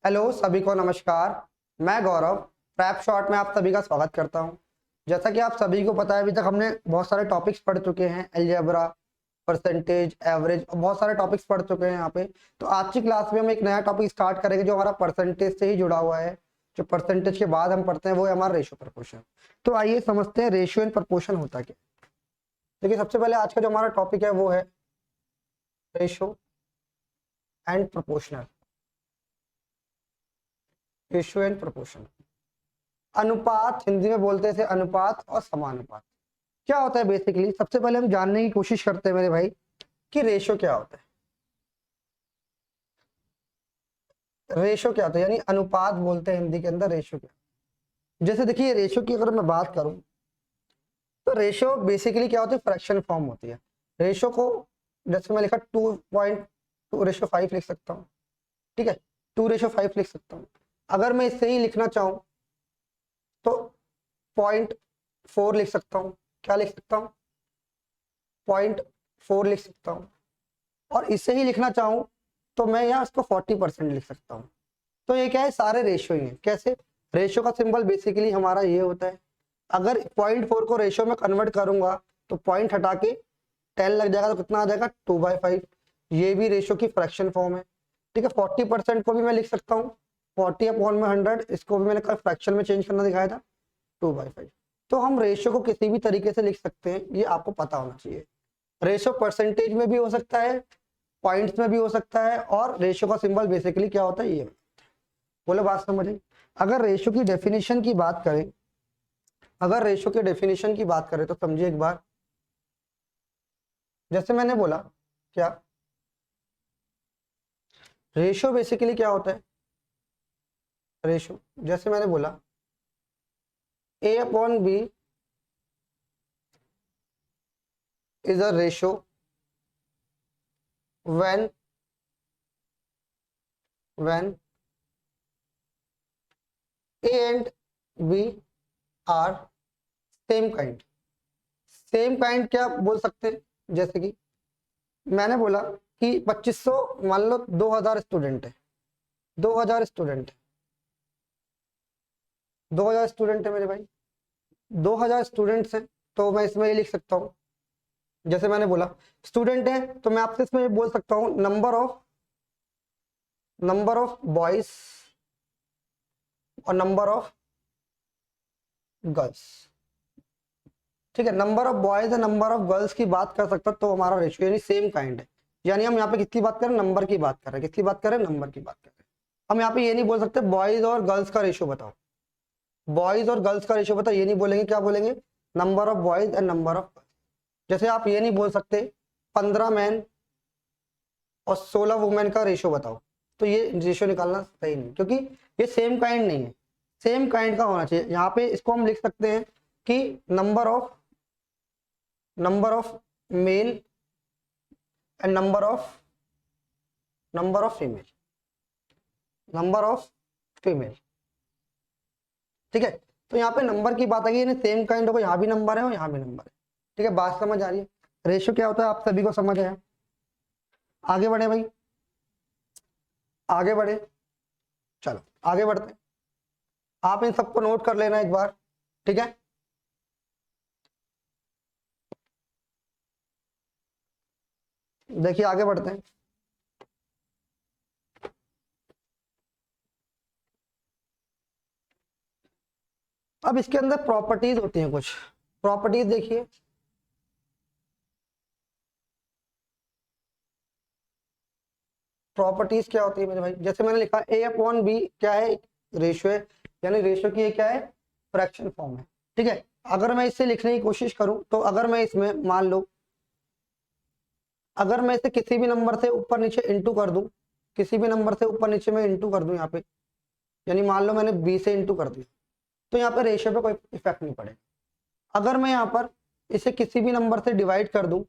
Hello सभी को नमस्कार। मैं गौरव प्रैप शॉर्ट में आप सभी का स्वागत करता हूं। जैसा कि आप सभी को पता है, अभी तक हमने बहुत सारे टॉपिक्स पढ़ चुके हैं, अलजेब्रा, परसेंटेज, एवरेज, बहुत सारे टॉपिक्स पढ़ चुके हैं यहाँ पे। तो आज की क्लास में हम एक नया टॉपिक स्टार्ट करेंगे जो हमारा परसेंटेज से ही जुड़ा हुआ है। जो परसेंटेज के बाद हम पढ़ते हैं वो है हमारा रेशियो प्रपोर्शन। तो आइए समझते हैं रेशियो एंड प्रपोर्शन होता क्या। देखिए, सबसे पहले आज का जो हमारा टॉपिक है वो है ratio and proportional. Ratio and proportion, अनुपात हिंदी में बोलते हैं इसे, अनुपात और समानुपात। क्या होता है बेसिकली, सबसे पहले हम जानने की कोशिश करते हैं मेरे भाई कि रेशियो क्या होता है। रेशियो क्या होता है यानी अनुपात बोलते हैं हिंदी के अंदर रेशियो क्या। जैसे देखिए, रेशियो की अगर मैं बात करूं तो रेशियो बेसिकली क्या होती है, फ्रैक्शन फॉर्म होती है। रेशियो को जैसे मैं लिखा 2.2:5 लिख सकता हूँ, ठीक है, 2:5 लिख सकता हूँ। अगर मैं इसे ही लिखना चाहूँ तो 0.4 लिख सकता हूँ। क्या लिख सकता हूँ? 0.4 लिख सकता हूँ। और इसे ही लिखना चाहूँ तो मैं यहाँ इसको 40% लिख सकता हूँ। तो ये क्या है, सारे रेशियो ही हैं। कैसे? रेशियो का सिंबल बेसिकली हमारा ये होता है। अगर 0.4 को रेशियो में कन्वर्ट करूंगा तो पॉइंट हटा के 10 लग जाएगा, तो कितना आ जाएगा, 2/5। ये भी रेशियो की फ्रैक्शन फॉर्म है, ठीक है। 40% को भी मैं लिख सकता हूँ 40/100, इसको भी मैंने फ्रैक्शन में चेंज करना दिखाया था, 2/5। तो हम रेशियो को किसी भी तरीके से लिख सकते हैं, ये आपको पता होना चाहिए। रेशियो परसेंटेज में भी हो सकता है, पॉइंट्स में भी हो सकता है, और रेशियो का सिंबल बेसिकली क्या होता है, ये। बोले बात समझे? अगर रेशियो की डेफिनेशन की बात करें, अगर रेशियो के डेफिनेशन की बात करें तो समझिए एक बार। जैसे मैंने बोला, क्या रेशियो बेसिकली क्या होता है। रेशियो जैसे मैंने बोला, A/B is a ratio when A and B are same kind. Same kind क्या बोल सकते हैं, जैसे कि मैंने बोला कि 2500, मान लो 2000 स्टूडेंट है, 2000 स्टूडेंट है, 2000 स्टूडेंट है मेरे भाई, 2000 स्टूडेंट्स हैं। तो मैं इसमें ये लिख सकता हूँ, जैसे मैंने बोला स्टूडेंट है तो मैं आपसे इसमें बोल सकता हूँ नंबर ऑफ बॉयज और नंबर ऑफ गर्ल्स, ठीक है। नंबर ऑफ बॉयज और नंबर ऑफ गर्ल्स की बात कर सकता तो हमारा रेशियो यानी सेम काइंड है। यानी हम यहाँ पे किसकी बात कर रहे हैं, नंबर की बात कर रहे हैं। किसकी बात कर रहे हैं, नंबर की बात कर रहे हैं। हम यहाँ पे ये नहीं बोल सकते बॉयज और गर्ल्स का रेशियो बताओ, बॉयज और गर्ल्स का रेशियो बताओ, ये नहीं बोलेंगे। क्या बोलेंगे, number of boys and number of girls. जैसे आप ये नहीं बोल सकते 15 मैन और 16 वुमेन का रेशियो बताओ, तो ये रेशियो निकालना सही नहीं, क्योंकि ये सेम काइंड नहीं है। सेम काइंड का होना चाहिए। यहाँ पे इसको हम लिख सकते हैं कि number of male and number of female, number of female, ठीक है। तो यहाँ पे नंबर की बात आ गई, सेम काइंड होगा, यहाँ भी नंबर है और यहाँ भी नंबर है, ठीक है। बात समझ आ रही है? रेशियो क्या होता है आप सभी को समझ आया। आगे बढ़े भाई, आगे बढ़े, चलो आगे बढ़ते हैं। आप इन सबको नोट कर लेना एक बार, ठीक है। देखिए आगे बढ़ते हैं। अब इसके अंदर प्रॉपर्टीज होती हैं कुछ। प्रॉपर्टीज देखिए, प्रॉपर्टीज क्या होती है मेरे भाई। जैसे मैंने लिखा A/B क्या है, रेशियो है, यानी रेशियो की ये क्या है, फ्रैक्शन फॉर्म है, ठीक है। अगर मैं इसे लिखने की कोशिश करूं तो अगर मैं इसमें मान लो, अगर मैं इसे किसी भी नंबर से ऊपर नीचे इंटू कर दूं, किसी भी नंबर से ऊपर नीचे मैं इंटू कर दूं यहाँ पे, यानी मान लो मैंने 20 से इंटू कर दिया, तो यहाँ पे रेशियो पे कोई इफेक्ट नहीं पड़ेगा। अगर मैं यहाँ पर इसे किसी भी नंबर से डिवाइड कर दूं,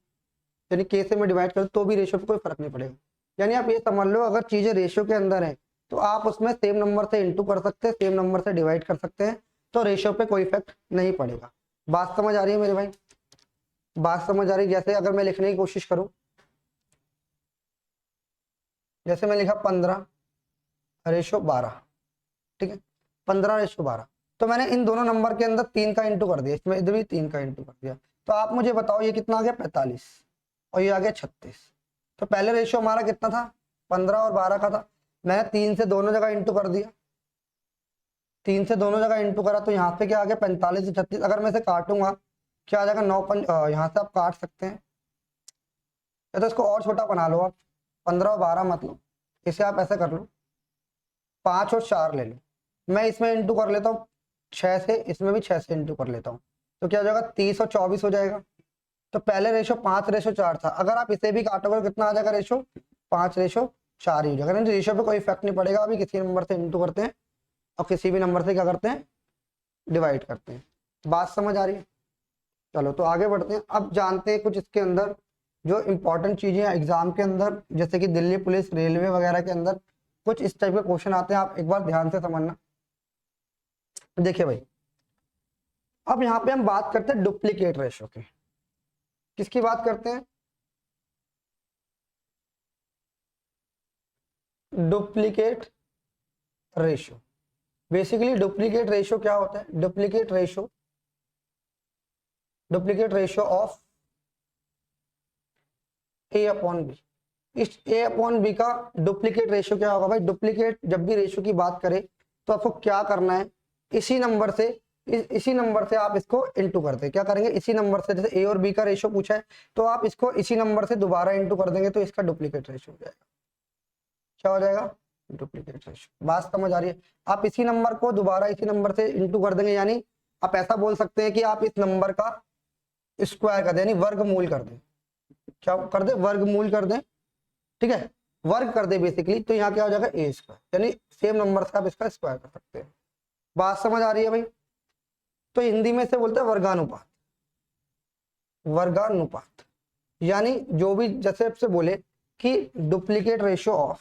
यानी के से मैं डिवाइड कर दूं, तो भी रेशियो पे कोई फर्क नहीं पड़ेगा। यानी आप ये समझ लो, अगर चीजें रेशियो के अंदर है तो आप उसमें सेम नंबर से इंटू कर सकते हैं, सेम नंबर से डिवाइड कर सकते हैं, तो रेशियो पे कोई इफेक्ट नहीं पड़ेगा। बात समझ आ रही है मेरे भाई? बात समझ आ रही है? जैसे अगर मैं लिखने की कोशिश करूं, जैसे मैं लिखा 15, रेशो 12, ठीक है, 15:12। तो मैंने इन दोनों नंबर के अंदर 3 का इंटू कर दिया, इसमें इधर भी 3 का इंटू कर दिया। तो आप मुझे बताओ ये कितना आ गया 45 और ये आ गया 36। तो पहले रेशो हमारा कितना था 15 और 12 का था, मैंने 3 से दोनों जगह इंटू कर दिया, 3 से दोनों जगह इंटू करा तो यहाँ पे क्या आ गया 45 से 36। अगर मैं इसे काटूंगा क्या आ जाएगा 9, यहाँ से आप काट सकते हैं या तो इसको और छोटा बना लो आप, 15 और 12 मतलब इसे आप ऐसा कर लो 5 और 4 ले लो, मैं इसमें इंटू कर लेता हूँ 6 से, इसमें भी 6 से इंटू कर लेता हूँ, तो क्या हो जाएगा 30 और 24 हो जाएगा। तो पहले रेशो 5:4 था, अगर आप इसे भी काटोगे तो कितना आ जाएगा रेशो 5:4 ही हो जाएगा। नहीं रेशो पे कोई इफेक्ट नहीं पड़ेगा, अभी किसी नंबर से इंटू करते हैं और किसी भी नंबर से क्या करते हैं डिवाइड करते हैं। बात समझ आ रही है? चलो तो आगे बढ़ते हैं। अब जानते हैं कुछ इसके अंदर जो इंपॉर्टेंट चीजें एग्जाम के अंदर, जैसे कि दिल्ली पुलिस, रेलवे वगैरह के अंदर कुछ इस टाइप के क्वेश्चन आते हैं, आप एक बार ध्यान से समझना। देखिए भाई, अब यहाँ पे हम बात करते हैं डुप्लीकेट रेशो की। किसकी बात करते हैं? Duplicate ratio. Basically duplicate ratio क्या होता है? Duplicate ratio of A upon B. इस ए अपॉन बी का डुप्लीकेट रेशो क्या होगा भाई? डुप्लीकेट जब भी रेशो की बात करें तो आपको क्या करना है, इसी नंबर से आप इसको इंटू करते हैं। क्या करेंगे? इसी नंबर से, जैसे ए और बी का रेशो पूछा है तो आप इसको इसी नंबर से दोबारा इंटू कर देंगे तो इसका डुप्लीकेट रेशो हो जाएगा। क्या हो जाएगा? Duplicate ratio. बात समझ आ रही है? आप इसी नंबर को दोबारा इसी नंबर से इंटू कर देंगे, यानी आप ऐसा बोल सकते हैं कि आप इस नंबर का स्क्वायर कर दें, यानी वर्गमूल कर दें। क्या कर दे? वर्गमूल कर दें, ठीक है, वर्ग कर दे बेसिकली। तो यहाँ क्या हो जाएगा ए स्क्वायर, यानी सेम नंबर से आप इसका स्क्वायर कर सकते हैं। बात समझ आ रही है भाई? तो हिंदी में से बोलते हैं वर्गानुपात। वर्गानुपात यानी जो भी, जैसे आपसे बोले कि डुप्लीकेट रेशो ऑफ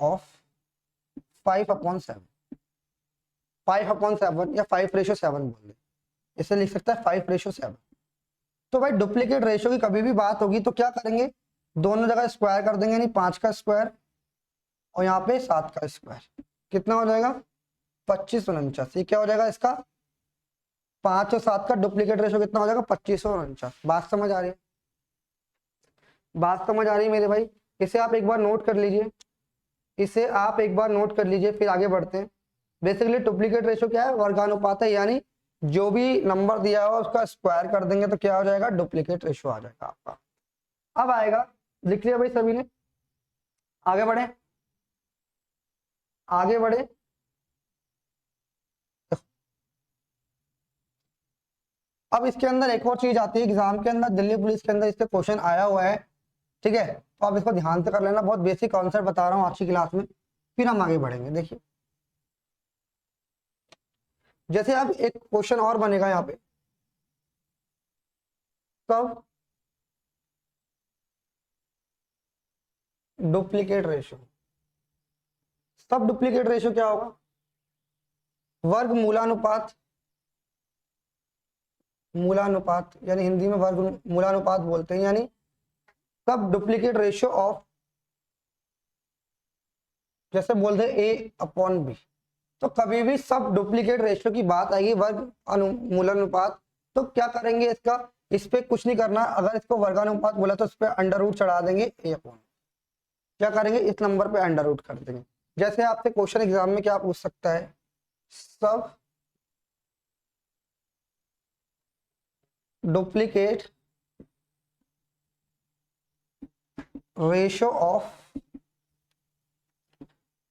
ऑफ 5/7, 5/7 या 5:7 बोल दे, इसे लिख सकता है 5:7। तो भाई डुप्लीकेट रेशो की कभी भी बात होगी तो क्या करेंगे, दोनों जगह स्क्वायर कर देंगे, यानी 5 का स्क्वायर और यहाँ पे 7 का स्क्वायर। कितना हो जाएगा? 2549। ये क्या हो जाएगा इसका? 5 और 7 का डुप्लीकेट रेशो कितना हो जाएगा? 2549। बात समझ आ रही है? बात समझ आ रही है मेरे भाई? इसे आप एक बार नोट कर लीजिए, इसे आप एक बार नोट कर लीजिए, फिर आगे बढ़ते हैं। बेसिकली डुप्लीकेट रेशो क्या है? वर्गानुपात है, यानी जो भी नंबर दिया हुआ उसका स्क्वायर कर देंगे तो क्या हो जाएगा? डुप्लीकेट रेशो आ जाएगा आपका। अब आएगा, लिख लिया भाई सभी ने? आगे बढ़े, आगे बढ़े। अब इसके अंदर एक और चीज आती है एग्जाम के अंदर, दिल्ली पुलिस के अंदर इसका क्वेश्चन आया हुआ है, ठीक है, तो आप इसको ध्यान से कर लेना। बहुत बेसिक कॉन्सेप्ट बता रहा हूँ आज की क्लास में, फिर हम आगे बढ़ेंगे। देखिए जैसे अब एक क्वेश्चन और बनेगा यहाँ पे, तब डुप्लीकेट रेशो। सब डुप्लीकेट रेशो क्या होगा? वर्ग मूलानुपात, मूलानुपात यानी हिंदी में वर्ग मूलानुपात बोलते हैं, यानी सब डुप्लीकेट रेशो ऑफ, जैसे बोलते हैं ए अपॉन बी। तो कभी भी सब डुप्लीकेट रेशो की बात आएगी वर्ग मूलानुपात, तो क्या करेंगे इसका, इस पे कुछ नहीं करना। अगर इसको वर्गानुपात बोला तो इस पे अंडर रूट चढ़ा देंगे ए अपॉन, क्या करेंगे इस नंबर पे अंडर रूट कर देंगे। जैसे आपसे क्वेश्चन एग्जाम में क्या पूछ सकता है, सब डुप्लीकेट रेशो ऑफ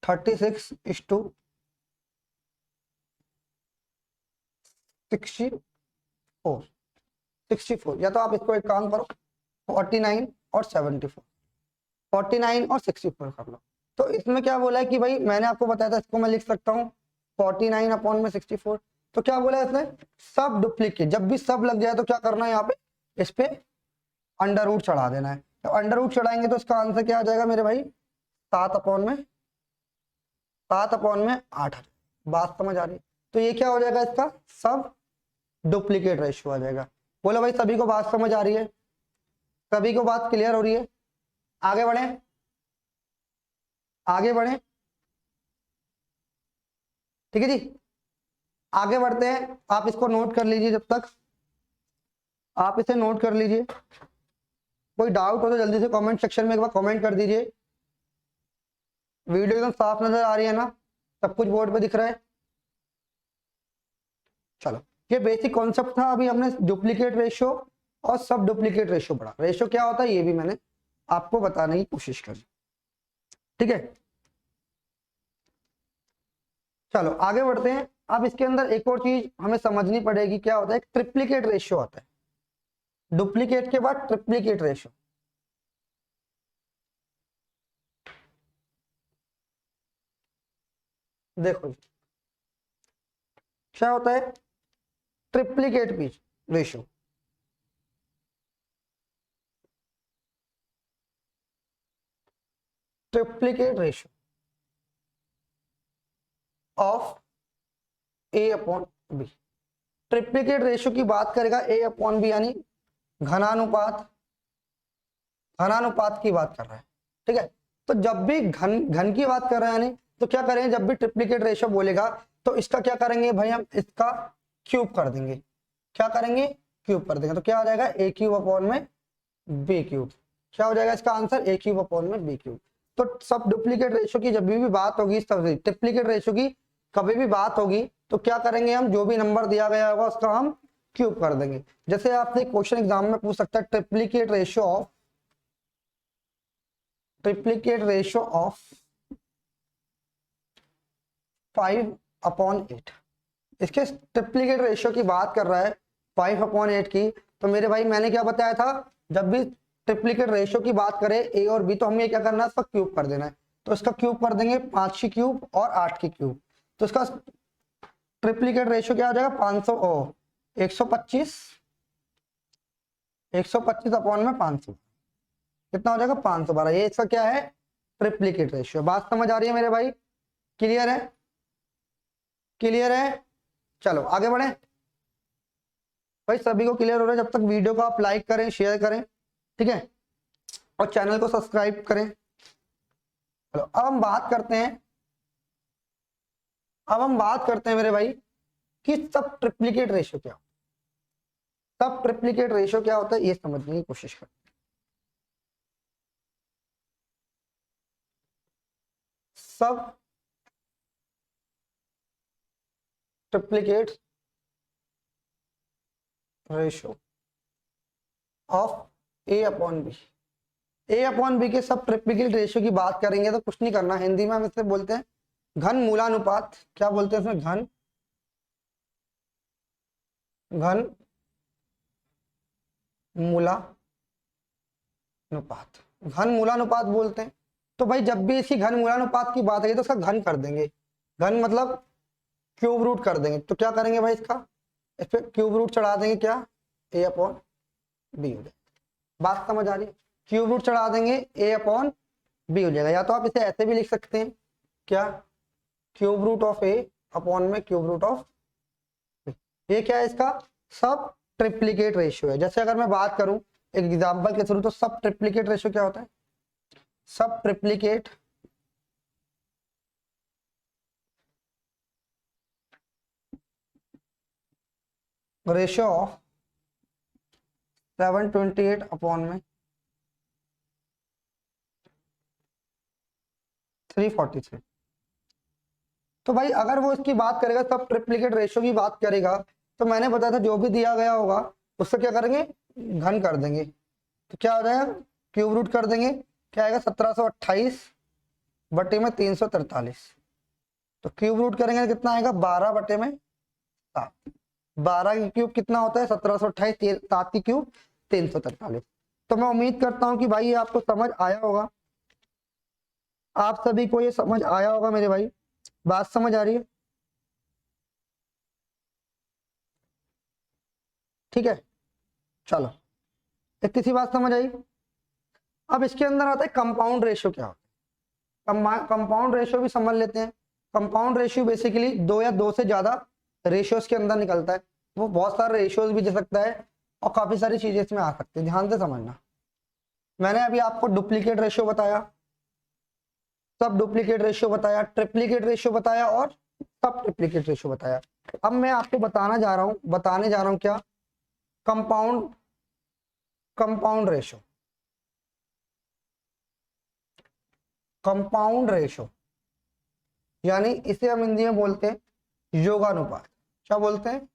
36:64, या तो आप इसको एक काम करो 49 और 74, 49 और 64 कर लो। तो इसमें क्या बोला है कि भाई मैंने आपको बताया था, इसको मैं लिख सकता हूँ 49 अपॉन में 64। तो क्या बोला है इसने, सब डुप्लीकेट, जब भी सब लग जाए तो क्या करना है यहाँ पे, इस पे अंडर रूट चढ़ा देना है। तो अंडर रूट चढ़ाएंगे तो इसका आंसर क्या आ जाएगा मेरे भाई, 7 अपॉन में 8। बात समझ आ रही है? तो ये क्या हो जाएगा, इसका सब डुप्लीकेट रेशियो आ जाएगा। बोलो भाई सभी को बात समझ आ रही है, सभी को बात क्लियर हो रही है? आगे बढ़े, आगे बढ़े, ठीक है जी, आगे बढ़ते हैं। आप इसको नोट कर लीजिए, जब तक आप इसे नोट कर लीजिए। कोई डाउट हो तो जल्दी से कमेंट सेक्शन में एक बार कमेंट कर दीजिए। वीडियो एकदम साफ नजर आ रही है ना, सब कुछ बोर्ड पे दिख रहा है? चलो, ये बेसिक कॉन्सेप्ट था। अभी हमने डुप्लीकेट रेशियो और सब डुप्लीकेट रेशियो पढ़ा। रेशियो क्या होता है ये भी मैंने आपको बताने की कोशिश करी, ठीक है। चलो आगे बढ़ते हैं। अब इसके अंदर एक और चीज हमें समझनी पड़ेगी, क्या होता है? ट्रिप्लीकेट रेशियो होता है, डुप्लीकेट के बाद ट्रिप्लीकेट रेशियो। देखो क्या होता है triplicate ratio. Triplicate ratio of A upon B. Triplicate ratio की बात करेगा ए अपॉन बी, यानी घनानुपात, घनानुपात की बात कर रहा है, ठीक है। तो जब भी घन घन की बात कर रहे हैं, यानी तो क्या करेंगे, जब भी ट्रिप्लीकेट रेशियो बोलेगा तो इसका क्या करेंगे भाई, हम इसका क्यूब कर देंगे। क्या करेंगे? क्यूब कर देंगे। तो क्या हो जाएगा? ए क्यूब अपॉन में बी क्यूब। क्या हो जाएगा इसका आंसर? ए क्यूब अपॉन में बी क्यूब। तो सब डुप्लीकेट रेशियो की जब भी बात होगी, ट्रिप्लीकेट रेशियो की कभी भी बात होगी, तो क्या करेंगे हम, जो भी नंबर दिया गया होगा उसका हम क्यूब कर देंगे। जैसे आपसे क्वेश्चन एग्जाम में पूछ सकता है, ट्रिप्लीकेट रेशियो ऑफ 5/8। इसके ट्रिप्लीकेट रेशियो की बात कर रहा है 5/8 की। तो मेरे भाई मैंने क्या बताया था, जब भी ट्रिप्लीकेट रेशियो की बात करें ए और बी, तो हमें क्या करना है, इसका क्यूब कर देना है। तो इसका क्यूब कर देंगे, 5 की क्यूब और 8 की क्यूब। तो इसका ट्रिप्लीकेट रेशियो क्या हो जाएगा, 125 अपॉन में 500, कितना हो जाएगा? 512। ये इसका क्या है? Triplicate ratio. बात समझ आ रही है मेरे भाई? क्लियर है? क्लियर है? चलो आगे बढ़े भाई, सभी को क्लियर हो रहा है? जब तक वीडियो को आप लाइक करें, शेयर करें, ठीक है, और चैनल को सब्सक्राइब करें। चलो अब हम बात करते हैं, मेरे भाई कि सब ट्रिप्लीकेट रेशियो क्या होता है। सब ट्रिप्लीकेट रेशियो क्या होता है ये समझने की कोशिश करें। Sub triplicate ratio of A upon B. A upon B के सब ट्रिप्लीकेट रेशियो की बात करेंगे तो कुछ नहीं करना, हिंदी में हम इसे बोलते हैं घन मूलानुपात। क्या बोलते हैं इसमें? घन मूलानुपात, घन मूलानुपात बोलते हैं। तो भाई जब भी इसकी घन मूलानुपात की बात है तो उसका घन कर देंगे। घन मतलब क्यूब रूट कर देंगे। तो क्या करेंगे भाई, इसका इस पे क्यूब रूट चढ़ा देंगे, क्या? ए अपॉन बी हो जाएगा। बात समझ आ रही है? क्यूब रूट चढ़ा देंगे, ए अपॉन बी हो जाएगा। या तो आप इसे ऐसे भी लिख सकते हैं, क्या? Cube root of A upon में क्यूब रूट ऑफ बी। ये क्या है? इसका सब ट्रिप्लीकेट रेशियो है। जैसे अगर मैं बात करूं एक एग्जांपल के थ्रू, तो सब ट्रिप्लीकेट रेशियो क्या होता है? सब ट्रिप्लीकेट रेशियो ऑफ 728 अपॉन में 343। तो भाई अगर वो इसकी बात करेगा, सब ट्रिप्लीकेट रेशियो की बात करेगा, तो मैंने बताया था जो भी दिया गया होगा उससे क्या करेंगे, घन कर देंगे। तो क्या हो जाएगा? क्यूब रूट कर देंगे। क्या आएगा? 1728 बटे में 343। तो क्यूब रूट करेंगे तो कितना आएगा? 12 बटे में 7। 12 की क्यूब कितना होता है? 1728, 7 की क्यूब 343। तो मैं उम्मीद करता हूं कि भाई ये आपको समझ आया होगा, आप सभी को ये समझ आया होगा मेरे भाई। बात समझ आ रही है? ठीक है, चलो इतनी सी बात समझ आई। अब इसके अंदर आता है कंपाउंड रेशियो। क्या होता है कंपाउंड रेशियो? भी समझ लेते हैं। कंपाउंड रेशियो बेसिकली दो या दो से ज्यादा रेशियोज के अंदर निकलता है। वो बहुत सारे रेशियोज भी दे सकता है, और काफी सारी चीजें इसमें आ सकती है, ध्यान से समझना। मैंने अभी आपको डुप्लीकेट रेशियो बताया, सब डुप्लीकेट रेशियो बताया, ट्रिप्लीकेट रेशियो बताया और सब ट्रिप्लीकेट रेशियो बताया। अब मैं आपको बताने जा रहा हूं क्या, compound compound ratio. Compound ratio यानी इसे हम हिंदी में बोलते हैं योगानुपात। क्या बोलते हैं?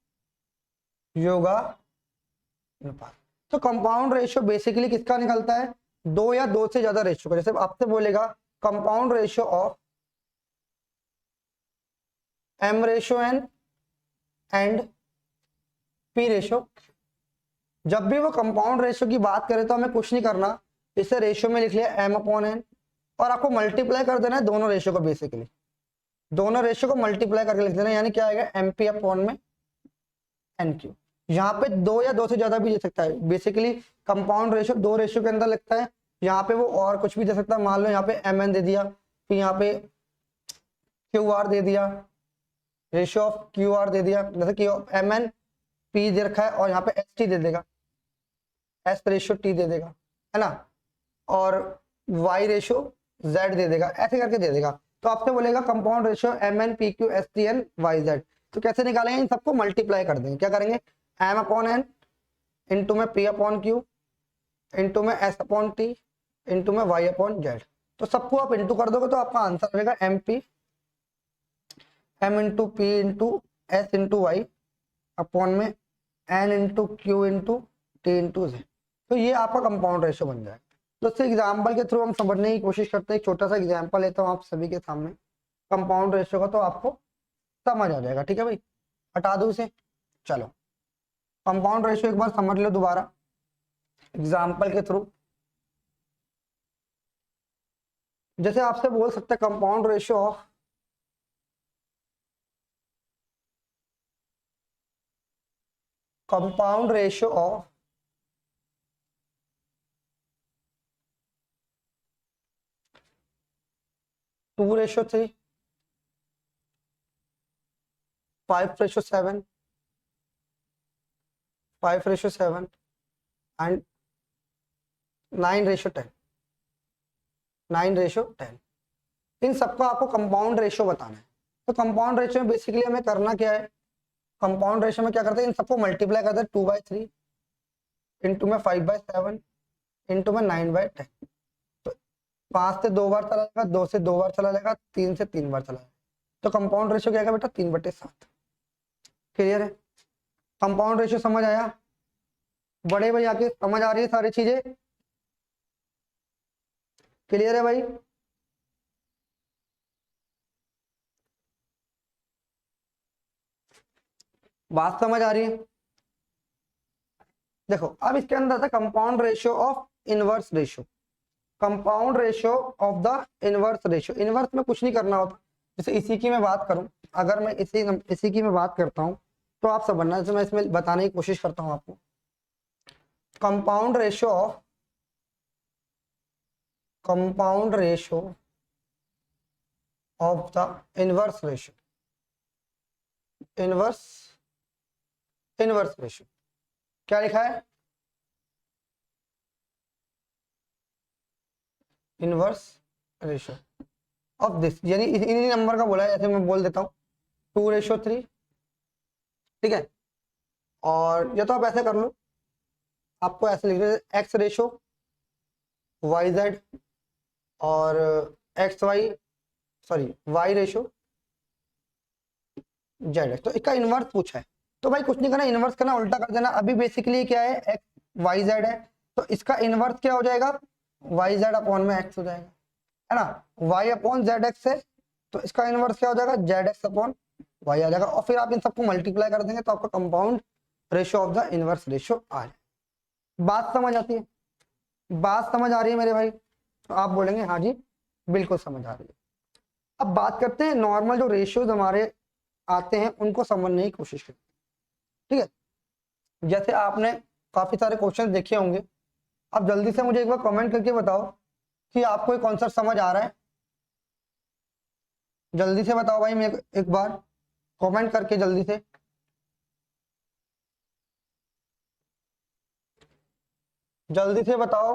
योगानुपात। तो कंपाउंड रेशियो बेसिकली किसका निकलता है? दो या दो से ज्यादा रेशियो का। जैसे आपसे बोलेगा compound ratio of M ratio N and P ratio. जब भी वो कंपाउंड रेशियो की बात करें तो हमें कुछ नहीं करना, इसे रेशियो में लिख लिया एम अपॉन एन, और आपको मल्टीप्लाई कर देना है दोनों रेशियो को। बेसिकली दोनों रेशियो को मल्टीप्लाई करके लिख देना, यानी क्या आएगा? एम पी अपॉन में एन क्यू। यहाँ पे दो या दो से ज्यादा भी दे सकता है। बेसिकली कंपाउंड रेशियो दो रेशियो के अंदर लगता है, यहाँ पे वो और कुछ भी दे सकता है। मान लो यहाँ पे एम एन दे दिया, फिर यहाँ पे क्यू आर दे दिया, रेशियो ऑफ क्यू आर दे दिया, जैसे कि एम एन पी दे रखा है, और यहाँ पे एस टी दे देगा, एस रेशियो टी दे देगा, है ना, और वाई रेशियो जेड दे देगा, ऐसे करके दे देगा। तो आपसे बोलेगा compound ratio M N P Q S T N Y Z. तो कैसे निकालेंगे? इन सबको मल्टीप्लाई कर देंगे। क्या करेंगे? एम अपॉन एन इंटू में पी अपॉन क्यू इंटू में एस अपॉन टी इंटू में वाई अपॉन जेड। तो सबको आप इंटू कर दोगे तो आपका आंसर रहेगा M P M into P into S into Y upon में N into Q into T into Z. तो ये आपका कंपाउंड रेशियो बन जाएगा। तो इससे एग्जाम्पल के थ्रू हम समझने की कोशिश करते हैं। एक छोटा सा एग्जाम्पल लेता हूँ आप सभी के सामने कंपाउंड रेशियो का, तो आपको समझ आ जाएगा। ठीक है भाई, हटा दो इसे। चलो कंपाउंड रेशियो एक बार समझ लो दोबारा एग्जाम्पल के थ्रू। जैसे आपसे बोल सकते हैं compound ratio of compound ratio of 2:3, 5:7, 5:7 and 9:10, 9:10। इन सबका आपको कंपाउंड रेशियो बताना है। तो कंपाउंड रेशियो में बेसिकली हमें करना क्या है? कंपाउंड रेशियो में क्या करते हैं? इन सबको मल्टीप्लाई करते हैं 2/3 इंटू में 5/7 इंटू में 9/10। तो 5 से 2 बार चला जाएगा, 2 से 2 बार चला जाएगा, 3 से 3 बार चला जाएगा। तो कंपाउंड रेशियो क्या आएगा बेटा? 3/7। क्लियर है? कंपाउंड रेशियो समझ आया? बड़े भाई आके समझ आ रही है सारी चीजें? क्लियर है भाई? बात समझ आ रही है? देखो अब इसके अंदर था compound ratio of inverse ratio. Compound ratio of the inverse ratio. Inverse में कुछ नहीं करना होता। जैसे इसी की मैं बात करूं, अगर मैं इसी की मैं बात करता हूं तो आप समझना। जैसे मैं इसमें बताने की कोशिश करता हूं आपको, compound ratio of the inverse ratio. Inverse ratio क्या लिखा है? इनवर्स रेशियो ऑफ दिस, यानी इन्हीं नंबर का बोला है। जैसे मैं बोल देता हूँ 2:3, ठीक है। और ये तो आप ऐसे कर लो, आपको ऐसे लिख रहे एक्स रेशियो वाई जेड और वाई रेशियो जेड एक्स। तो इसका इनवर्स पूछा है, तो भाई कुछ नहीं करना, इनवर्स करना, उल्टा कर देना। अभी बेसिकली क्या है? एक्स वाई जेड है, तो इसका इनवर्स क्या हो जाएगा? वाई जेड अपॉन में एक्स हो जाएगा, है ना। वाई अपॉन जेड एक्स है, तो इसका इनवर्स क्या हो जाएगा? जेड एक्स अपॉन वाई आ जाएगा। और फिर आप इन सबको मल्टीप्लाई कर देंगे तो आपका compound ratio of the inverse ratio आ जाए। बात समझ आती है? बात समझ आ रही है मेरे भाई? तो आप बोलेंगे हाँ जी बिल्कुल समझ आ रही है। अब बात करते हैं नॉर्मल जो रेशियोज हमारे आते हैं उनको समझने की कोशिश करते हैं। ठीक है, जैसे आपने काफी सारे क्वेश्चन देखे होंगे। अब जल्दी से मुझे एक बार कमेंट करके बताओ कि आपको ये कॉन्सेप्ट समझ आ रहा है। जल्दी से बताओ भाई, मैं एक बार कमेंट करके जल्दी से। जल्दी से बताओ,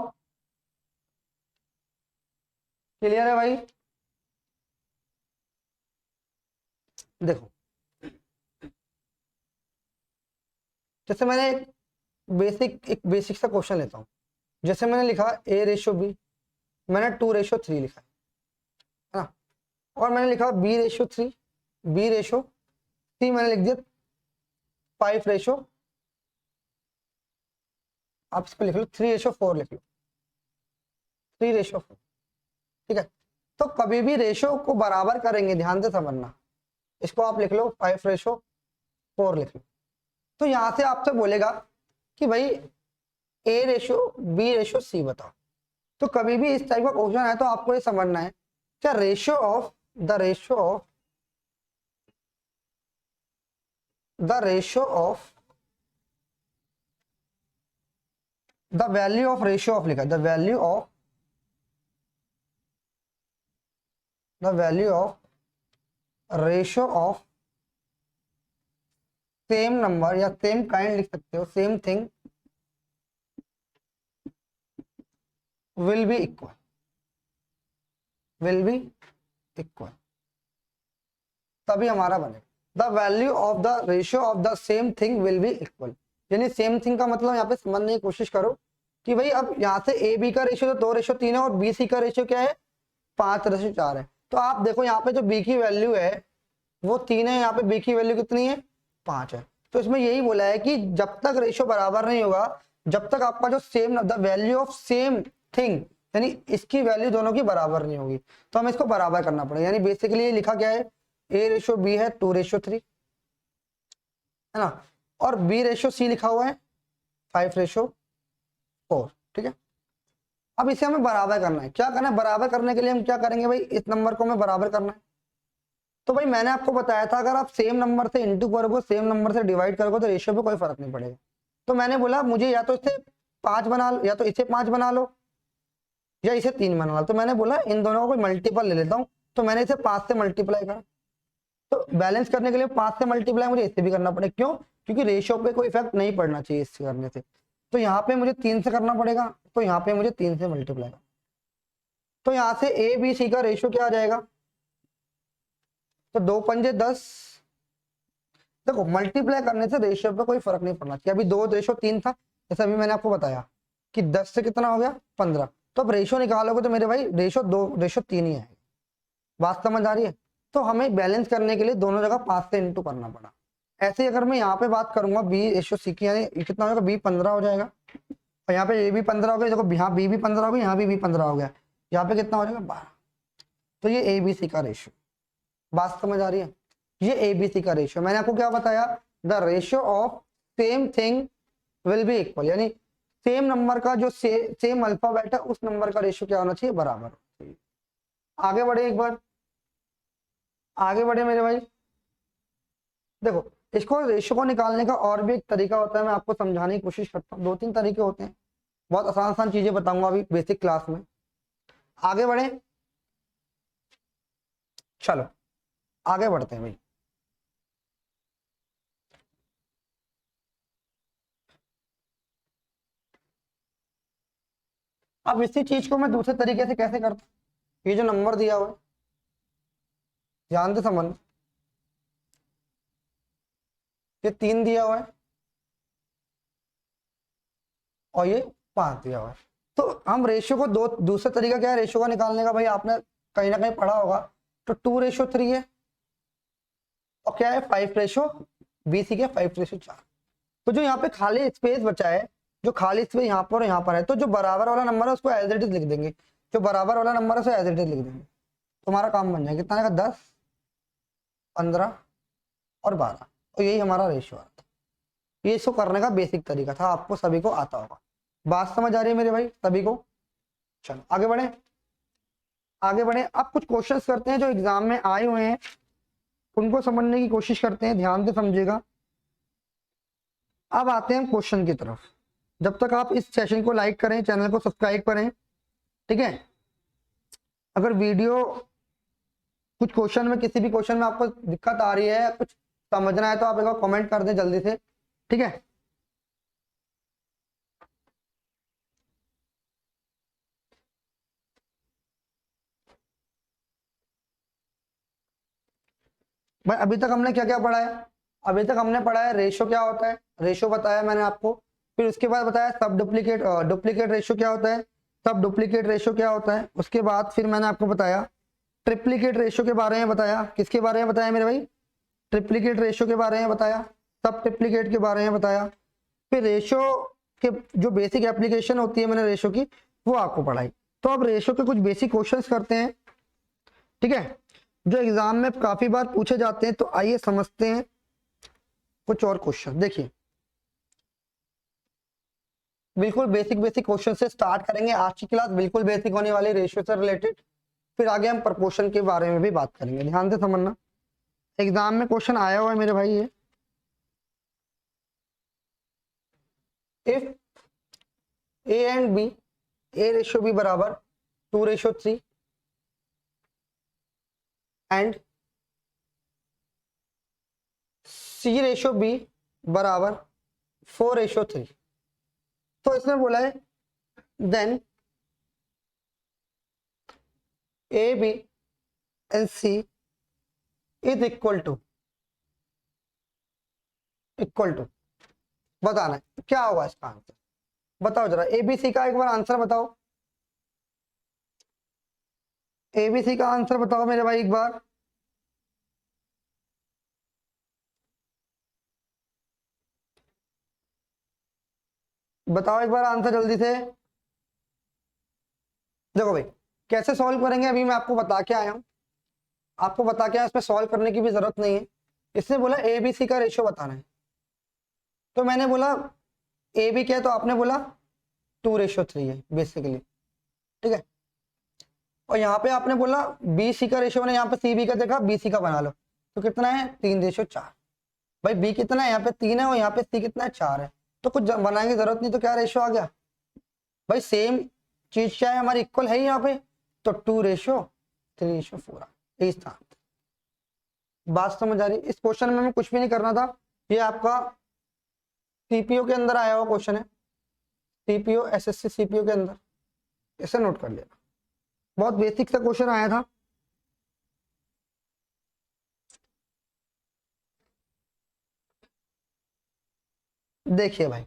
क्लियर है भाई? देखो, जैसे मैंने एक बेसिक सा क्वेश्चन लेता हूँ। जैसे मैंने लिखा A/B, मैंने 2/3 लिखा है ना, और मैंने लिखा B/3, B/C मैंने लिख दिया 5, आप इसको लिख लो 3/4 लिख लो, 3/4, ठीक है। तो कभी भी रेशो को बराबर करेंगे, ध्यान से समझना, इसको आप लिख लो 5/4 लिख लो। तो यहां से आपसे बोलेगा कि भाई A/B/C बताओ। तो कभी भी इस टाइप का क्वेश्चन है तो आपको ये समझना है क्या ratio of the value of ratio of लिखा, the value of ratio of same number या सेम काइंड लिख सकते हो, same thing will be equal, तभी हमारा बनेगा। The value of the ratio of the same thing will be equal, यानी same thing का मतलब यहाँ पे समझने की कोशिश करो कि भाई अब यहाँ से ए बी का रेशियो तो 2/3 है और बी सी का रेशियो क्या है 5/4 है। तो आप देखो यहाँ पे जो बी की वैल्यू है वो 3 है, यहाँ पे बी की वैल्यू कितनी है 5 है। तो इसमें यही बोला है कि जब तक रेशियो बराबर नहीं होगा, जब तक आपका जो same the value of same thing, यानी इसकी वैल्यू दोनों की बराबर नहीं होगी, तो हमें इसको बराबर करना पड़ेगा। यानी बेसिकली ये लिखा क्या है, A/B है 2/3 है ना, और B/C लिखा हुआ है 5/4, ठीक है। अब इसे हमें बराबर करना है। क्या करना है बराबर करने के लिए? हम क्या करेंगे भाई, इस नंबर को हमें बराबर करना है। तो भाई मैंने आपको बताया था अगर आप सेम नंबर से इंटू करोगे, सेम नंबर से डिवाइड करोगे तो रेशियो पे कोई फर्क नहीं पड़ेगा। तो मैंने बोला मुझे या तो इसे 5 बना लो, या तो इसे 5 बना लो, या इसे 3 बना लो। तो मैंने बोला इन दोनों का कोई मल्टीपल ले लेता हूँ, तो मैंने इसे 5 से मल्टीप्लाई करा। तो बैलेंस करने के लिए 5 से मल्टीप्लाई मुझे इससे भी करना पड़ेगा। क्यों? क्योंकि रेशियो पे कोई इफेक्ट नहीं पड़ना चाहिए इससे करने से। तो यहाँ पे मुझे 3 से करना पड़ेगा, तो यहाँ पे मुझे 3 से मल्टीप्लाई करना। तो यहाँ से A/B/C का रेशियो क्या आ जाएगा, तो 2×5 = 10। देखो मल्टीप्लाई करने से रेशियो पे कोई फर्क नहीं पड़ना चाहिए। अभी 2/3 था, जैसे अभी मैंने आपको बताया कि 10 से कितना हो गया 15। तो अब रेशियो निकालोगे तो मेरे भाई रेशियो 2/3 ही आएगा। बात समझ आ रही है? तो हमें बैलेंस करने के लिए दोनों जगह 5 से इंटू करना पड़ा। ऐसे ही अगर मैं यहाँ पे बात करूंगा B/C की, यानी कितना होगा B 15 हो जाएगा, और यहाँ पे A भी 15 हो गया। देखो यहाँ B भी 15 हो गया, यहाँ भी 15 हो गया, यहाँ पे कितना हो जाएगा 12। तो ये A/B/C का रेशियो, बात समझ आ रही है? ये A/B/C का रेशियो। मैंने आपको क्या बताया, the ratio of same thing will be equal, यानी सेम नंबर का जो सेम अल्फाबेट है उस नंबर का रेशियो क्या होना चाहिए, बराबर। आगे बढ़े, एक बार आगे बढ़े मेरे भाई। देखो इसको रेशियो को निकालने का और भी एक तरीका होता है, मैं आपको समझाने की कोशिश करता हूँ। 2-3 तरीके होते हैं, बहुत आसान आसान चीजें बताऊंगा अभी बेसिक क्लास में। आगे बढ़े, चलो आगे बढ़ते हैं भाई। अब इसी चीज को मैं दूसरे तरीके से कैसे करता हूँ, ये जो नंबर दिया हुआ है ध्यान से समझ, ये 3 दिया हुआ है और ये 5 दिया हुआ है। तो हम रेशियो को दूसरा तरीका क्या है रेशियो का निकालने का, भाई आपने कहीं ना कहीं पढ़ा होगा। तो 2/3 है और क्या है 5/BC के 5/4। तो जो यहाँ पे खाली स्पेस बचा है, जो खाली स्पेस यहाँ पर और यहाँ पर है, तो जो बराबर वाला नंबर है उसको एज इट इज लिख देंगे। जो बराबर वाला नंबर है उसको एज इट इज लिख देंगे, तुम्हारा काम बन जाएगा। कितना आएगा 10, 15 और 12, और यही हमारा रेशियो आता है। ये इसको करने का बेसिक तरीका था, आपको सभी को आता होगा। बात समझ आ रही है मेरे भाई सभी को? चलो आगे बढ़े, आगे बढ़े। अब कुछ क्वेश्चंस करते हैं जो एग्जाम में आए हुए हैं, उनको समझने की कोशिश करते हैं, ध्यान से समझिएगा। अब आते हैं क्वेश्चन की तरफ। जब तक आप इस सेशन को लाइक करें, चैनल को सब्सक्राइब करें, ठीक है। अगर वीडियो कुछ क्वेश्चन में, किसी भी क्वेश्चन में आपको दिक्कत आ रही है, कुछ समझना है, तो आप एक कमेंट कर दें जल्दी से, ठीक है। भाई अभी तक हमने क्या क्या पढ़ा है? अभी तक हमने पढ़ा है रेशो क्या होता है, रेशो बताया मैंने आपको। फिर उसके बाद बताया सब डुप्लीकेट, डुप्लीकेट रेशो क्या होता है, सब डुप्लीकेट रेशो क्या होता है। उसके बाद फिर मैंने आपको बताया ट्रिप्लीकेट रेशो के बारे में बताया। किसके बारे में बताया मेरे भाई? ट्रिप्लीकेट रेशो के बारे में बताया, सब ट्रिप्लीकेट के बारे में बताया। फिर रेशो के जो बेसिक एप्लीकेशन होती है मैंने रेशो की, वो आपको पढ़ाई। तो अब रेशो के कुछ बेसिक क्वेश्चंस करते हैं, ठीक है, जो एग्जाम में काफी बार पूछे जाते हैं। तो आइए समझते हैं कुछ और क्वेश्चन। देखिए बिल्कुल बेसिक बेसिक क्वेश्चन से स्टार्ट करेंगे। आज की क्लास बिल्कुल बेसिक होने वाली रेशियो से रिलेटेड। फिर आगे हम प्रपोर्शन के बारे में भी बात करेंगे, ध्यान से समझना। एग्जाम में क्वेश्चन आया हुआ है मेरे भाई ये, if A and B, A ratio B बराबर 2:3 एंड सी रेशियो बी बराबर 4:3। तो इसमें बोला है then A B and C is equal to बताना है क्या होगा इसका आंसर। बताओ जरा एबीसी का एक बार आंसर बताओ, एबीसी का आंसर बताओ मेरे भाई एक बार। बताओ एक बार आंसर जल्दी से। देखो भाई कैसे सॉल्व करेंगे अभी मैं आपको बता के आया हूं, आपको बता के आया, इसमें सॉल्व करने की भी जरूरत नहीं है। इसने बोला ए बी सी का रेशियो बताना है, तो मैंने बोला ए बी क्या है, तो आपने बोला 2:3 है बेसिकली, ठीक है। और यहाँ पे आपने बोला बी सी का रेशियो, मैंने यहाँ पे सी बी का देखा, बी सी का बना लो। तो कितना है 3:4। भाई बी कितना है, यहाँ पे 3 है और यहाँ पे सी कितना है 4 है। तो कुछ बनाने की जरूरत नहीं, तो क्या रेशियो आ गया भाई, सेम चीज क्या है हमारी, इक्वल है यहाँ पे। तो 2:3:4 इस स्थान। बात समझ आ रही? इस क्वेश्चन में हमें कुछ भी नहीं करना था, ये आपका सीपीओ के अंदर आया हुआ क्वेश्चन है, सीपीओ एसएससी सीपीओ के अंदर, इसे नोट कर लेना। बहुत बेसिक सा क्वेश्चन आया था। देखिए भाई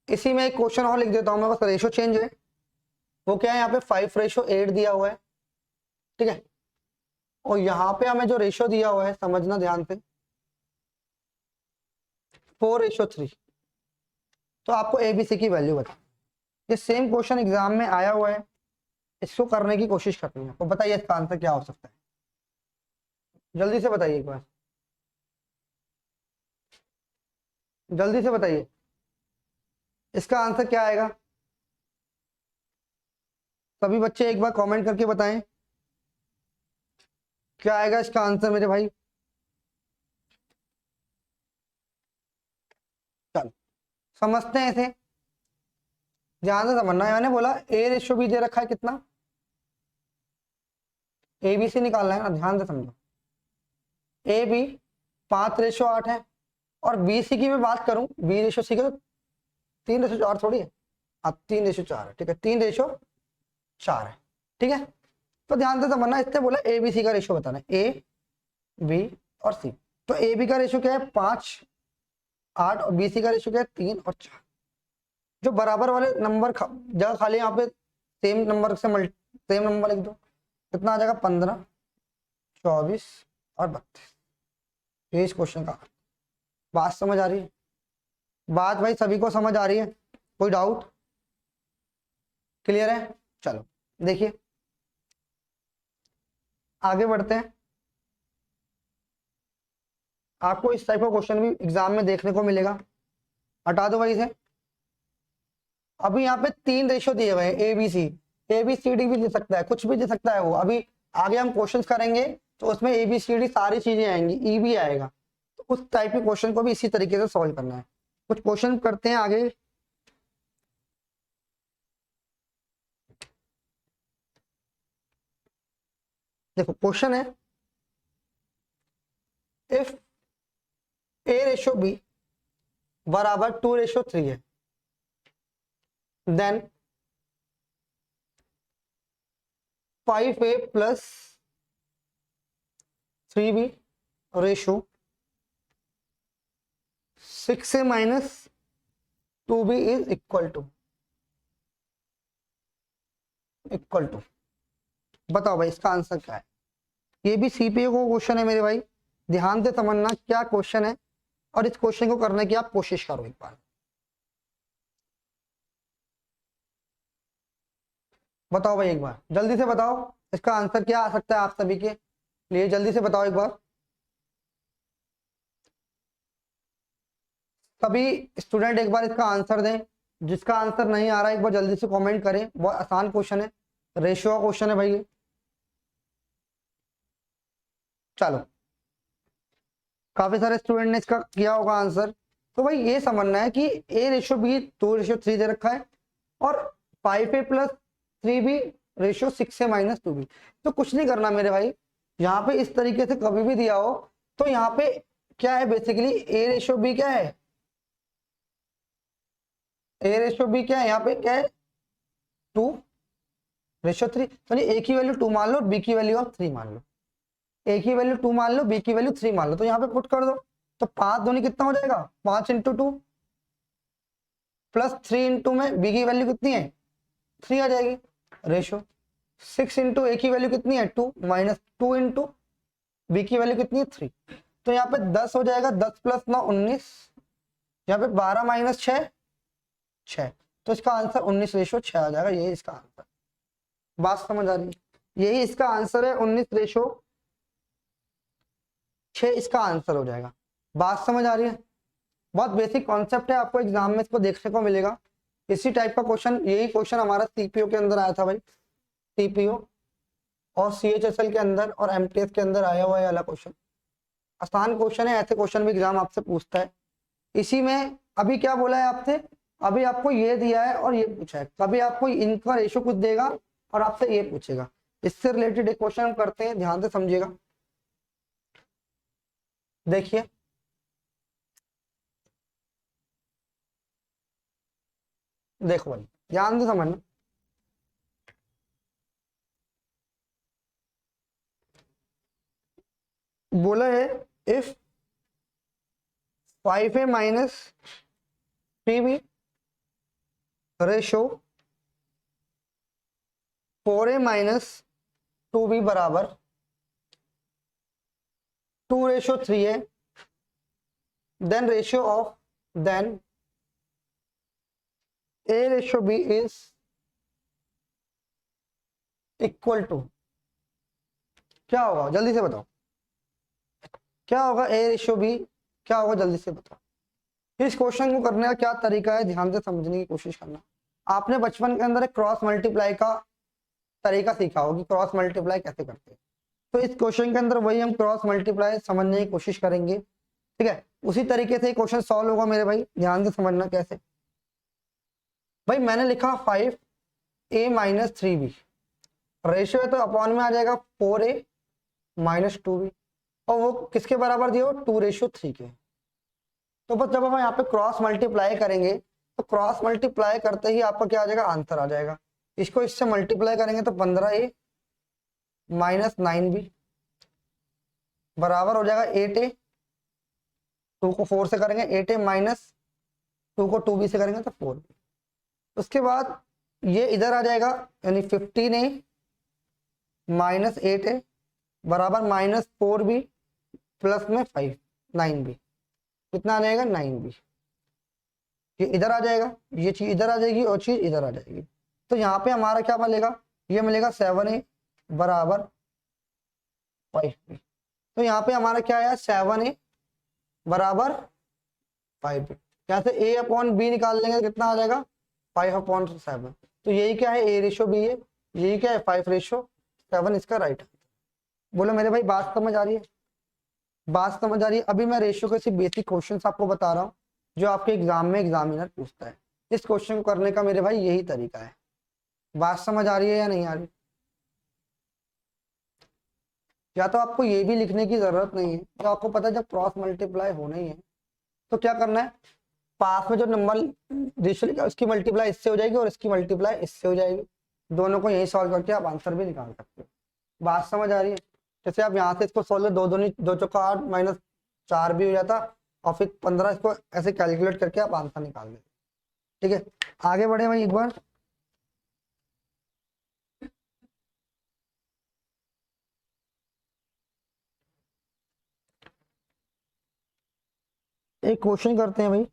इसी में एक क्वेश्चन और लिख देता हूं मैं, बस रेशो चेंज है। वो क्या है, यहाँ पे 5:8 दिया हुआ है, ठीक है। और यहाँ पे हमें जो रेशो दिया हुआ है समझना ध्यान से, 4:3। तो आपको एबीसी की वैल्यू बता, ये सेम क्वेश्चन एग्जाम में आया हुआ है, इसको करने की कोशिश करनी है। तो बताइए इसका आंसर क्या हो सकता है, जल्दी से बताइए एक बार, जल्दी से बताइए इसका आंसर क्या आएगा। सभी बच्चे एक बार कमेंट करके बताएं क्या आएगा इसका आंसर मेरे भाई। चलो समझते हैं इसे, ध्यान से समझना है। मैंने बोला ए रेशियो भी दे रखा है कितना, ए बी सी निकालना है ना, ध्यान से समझो। ए बी 5:8 है, और बी सी की मैं बात करूं, बी रेशियो सी का तो 3:4 थोड़ी है, हाँ 3:4 है, ठीक है, 3:4 है, ठीक है। तो ध्यान से समझना, इससे बोला ए बी सी का रेशियो बताना है, ए बी और सी। तो ए बी का रेशियो क्या है 5:8, और बी सी का रेशियो क्या है 3 और 4। जो बराबर वाले नंबर जगह खाली यहाँ पे सेम नंबर से सेम नंबर लिख दो, कितना आ जाएगा 15, 24 और 32। ये इस क्वेश्चन का बात समझ आ रही है? बात भाई सभी को समझ आ रही है, कोई डाउट? क्लियर है? चलो देखिए आगे बढ़ते हैं। आपको इस टाइप का क्वेश्चन भी एग्जाम में देखने को मिलेगा, हटा दो भाई इसे। अभी यहाँ पे 3 रेशियो दिए हुए हैं, A B C, A B C D भी दे सकता है, कुछ भी दे सकता है वो। अभी आगे हम क्वेश्चंस करेंगे तो उसमें ए बी सी डी सारी चीजें आएंगी, ई भी आएगा। तो उस टाइप के क्वेश्चन को भी इसी तरीके से सॉल्व करना है। कुछ क्वेश्चन करते हैं आगे। देखो क्वेश्चन है, इफ ए रेशियो बी बराबर 2:3 है, देन 5A + 3B रेशो 6 से minus 2b is equal to बताओ भाई इसका आंसर क्या है। ये भी सीपीओ को क्वेश्चन है मेरे भाई, ध्यान से समझना क्या क्वेश्चन है और इस क्वेश्चन को करने की आप कोशिश करो एक बार। बताओ भाई एक बार जल्दी से बताओ इसका आंसर क्या आ सकता है आप सभी के लिए, जल्दी से बताओ एक बार। सभी स्टूडेंट एक बार इसका आंसर दें, जिसका आंसर नहीं आ रहा है एक बार जल्दी से कमेंट करें। बहुत आसान क्वेश्चन है, रेशियो का क्वेश्चन है भाई ये। चलो काफी सारे स्टूडेंट ने इसका किया होगा आंसर। तो भाई ये समझना है कि a/b 2/3 दे रखा है और 5a + 3b रेशियो 6 से माइनस 2b। तो कुछ नहीं करना मेरे भाई, यहाँ पे इस तरीके से कभी भी दिया हो तो यहाँ पे क्या है बेसिकली a/b क्या है, a/b क्या है यहाँ पे क्या है 2/3। तो a की वैल्यू 2 मान लो, b की वैल्यू आप 3 मान लो। a की वैल्यू 2 मान लो, b की वैल्यू 3 मान लो, तो यहाँ पे पुट कर दो। तो 5 दूनी कितना हो जाएगा 5 × 2 प्लस 3 × में b की वैल्यू कितनी है 3 आ जाएगी। रेशो 6 × a की वैल्यू कितनी है 2 माइनस 2 × b की वैल्यू कितनी है 3। तो यहाँ पे 10 हो जाएगा, 10 + 9 19, यहाँ पे 12 - 6 6। तो इसका आंसर 19/6 आ जाएगा, यही इसका आंसर। बात समझ आ रही है, यही इसका आंसर है 19/6 इसका आंसर हो जाएगा। बात समझ आ रही है, बहुत बेसिक कॉन्सेप्ट है, आपको एग्जाम में इसको देखने को मिलेगा। इसी टाइप का क्वेश्चन, यही क्वेश्चन हमारा सीपीओ के अंदर आया था भाई, सीपीओ और सीएचएसएल के अंदर और एमटीएस के अंदर आया हुआ है वाला क्वेश्चन। आसान क्वेश्चन है, ऐसे क्वेश्चन भी एग्जाम आपसे पूछता है। इसी में अभी क्या बोला है आपसे, अभी आपको ये दिया है और ये पूछा है, कभी आपको इनका रेशो कुछ देगा और आपसे ये पूछेगा। इससे रिलेटेड एक क्वेश्चन हम करते हैं, ध्यान से समझिएगा। देखिए देखो भाई ध्यान से समझना, बोला है if 5a - 3b ratio 4a - 2b बराबर 2/3 then ratio of then a/b is equal to क्या होगा जल्दी से बताओ, क्या होगा a/b क्या होगा जल्दी से बताओ। इस क्वेश्चन को करने का क्या तरीका है, ध्यान से समझने की कोशिश करना। आपने बचपन के अंदर एक क्रॉस मल्टीप्लाई का तरीका सीखा होगा, क्रॉस मल्टीप्लाई कैसे करते हैं। तो इस क्वेश्चन के अंदर वही हम क्रॉस मल्टीप्लाई समझने की कोशिश करेंगे, ठीक है। उसी तरीके से क्वेश्चन सॉल्व होगा मेरे भाई, ध्यान से समझना कैसे। भाई मैंने लिखा 5a - 3b रेशियो है तो अपॉन में आ जाएगा 4a - 2b और वो किसके बराबर दिया 2/3 के। तो बस जब हम यहाँ पे क्रॉस मल्टीप्लाई करेंगे तो क्रॉस मल्टीप्लाई करते ही आपका क्या आ जाएगा आंसर आ जाएगा। इसको इससे मल्टीप्लाई करेंगे तो 15a - 9b बराबर हो जाएगा 8a। 2 को 4 से करेंगे 8a माइनस 2 को 2b से करेंगे तो 4b। उसके बाद ये इधर आ जाएगा यानी 15a - 8a बराबर -4b प्लस में 5 9b कितना आ जाएगा 9b। ये इधर आ जाएगा, ये चीज इधर आ जाएगी और चीज इधर आ जाएगी। तो यहाँ पे हमारा क्या मिलेगा, ये मिलेगा 7a बराबर 5b। तो यहाँ पे हमारा क्या आया 7a बराबर 5b। यहाँ से a/b निकाल लेंगे कितना आ जाएगा 5/7। तो यही क्या है a/b है, यही क्या है 5/7 इसका राइट आंसर। बोलो मेरे भाई बात समझ आ रही है, बात समझ आ रही है। अभी मैं रेशियो के सिर्फ बेसिक क्वेश्चंस आपको बता रहा हूँ जो आपके एग्जाम में एग्जामिनर पूछता है। इस क्वेश्चन को करने का मेरे भाई यही तरीका है। बात समझ आ रही है या नहीं आ रही। या तो आपको ये भी लिखने की जरूरत नहीं है, तो आपको पता है जब क्रॉस मल्टीप्लाई होना ही है तो क्या करना है, पास में जो नंबर रेशियो लिखा उसकी मल्टीप्लाई इससे हो जाएगी और इसकी मल्टीप्लाई इससे हो जाएगी। दोनों को यही सॉल्व करके आप आंसर भी निकाल सकते हो। बात समझ आ रही है। जैसे आप यहाँ से इसको सोल्व, दो दूनी दो चौका 8 माइनस 4 भी हो जाता, और फिर 15, इसको ऐसे कैलकुलेट करके आप आंसर निकाल देते। ठीक है, आगे बढ़े भाई एक बार। एक क्वेश्चन करते हैं भाई,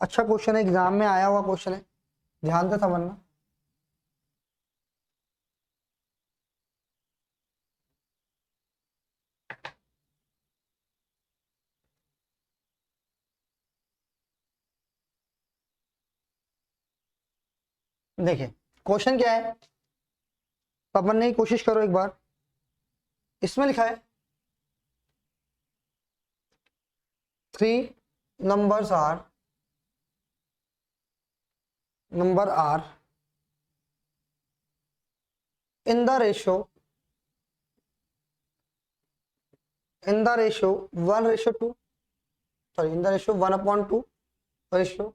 अच्छा क्वेश्चन है, एग्जाम में आया हुआ क्वेश्चन है, ध्यान से समझना। देखिए क्वेश्चन क्या है, समझने की कोशिश करो एक बार। इसमें लिखा है 3 numbers are in the ratio 1:2, sorry, in the ratio 1/2, ratio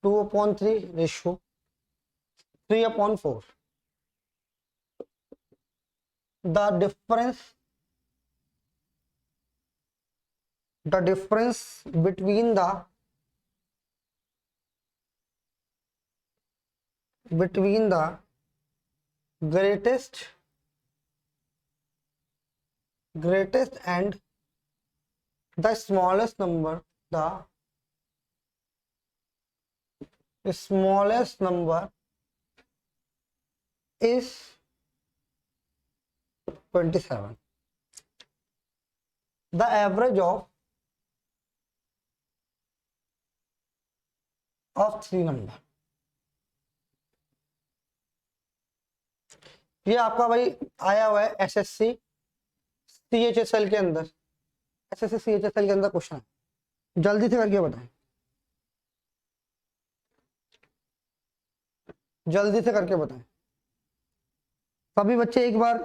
2/3, ratio 3/4. The difference between the greatest and the smallest number, is 27. The average of 3 number. ये आपका भाई आया हुआ है एसएससी सीएचएसएल के अंदर, एसएससी सीएचएसएल के अंदर क्वेश्चन है, जल्दी से करके बताएं, जल्दी से करके बताएं। सभी बच्चे एक बार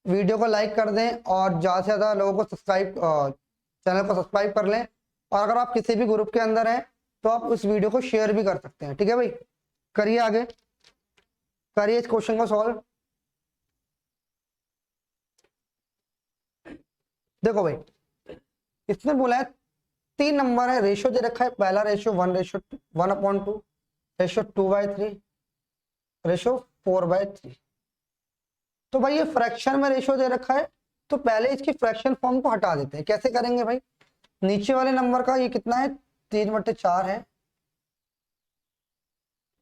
वीडियो को लाइक कर दें और ज़्यादा से ज़्यादा लोगों को चैनल को सब्सक्राइब कर लें, और अगर आप किसी भी ग्रुप के अंदर हैं तो आप उस वीडियो को शेयर भी कर सकते हैं। ठीक है भाई, करिए आगे, करिए इस क्वेश्चन को सॉल्व। देखो भाई, इसने बोला है 3 नंबर है, रेशियो दे रखा है, पहला रेशियो 1:2, रेशियो 2/3, रेशियो 4/3। तो भाई ये फ्रैक्शन में रेशियो दे रखा है, तो पहले इसकी फ्रैक्शन फॉर्म को हटा देते हैं। कैसे करेंगे भाई, नीचे वाले नंबर का ये कितना है, 3/4 है।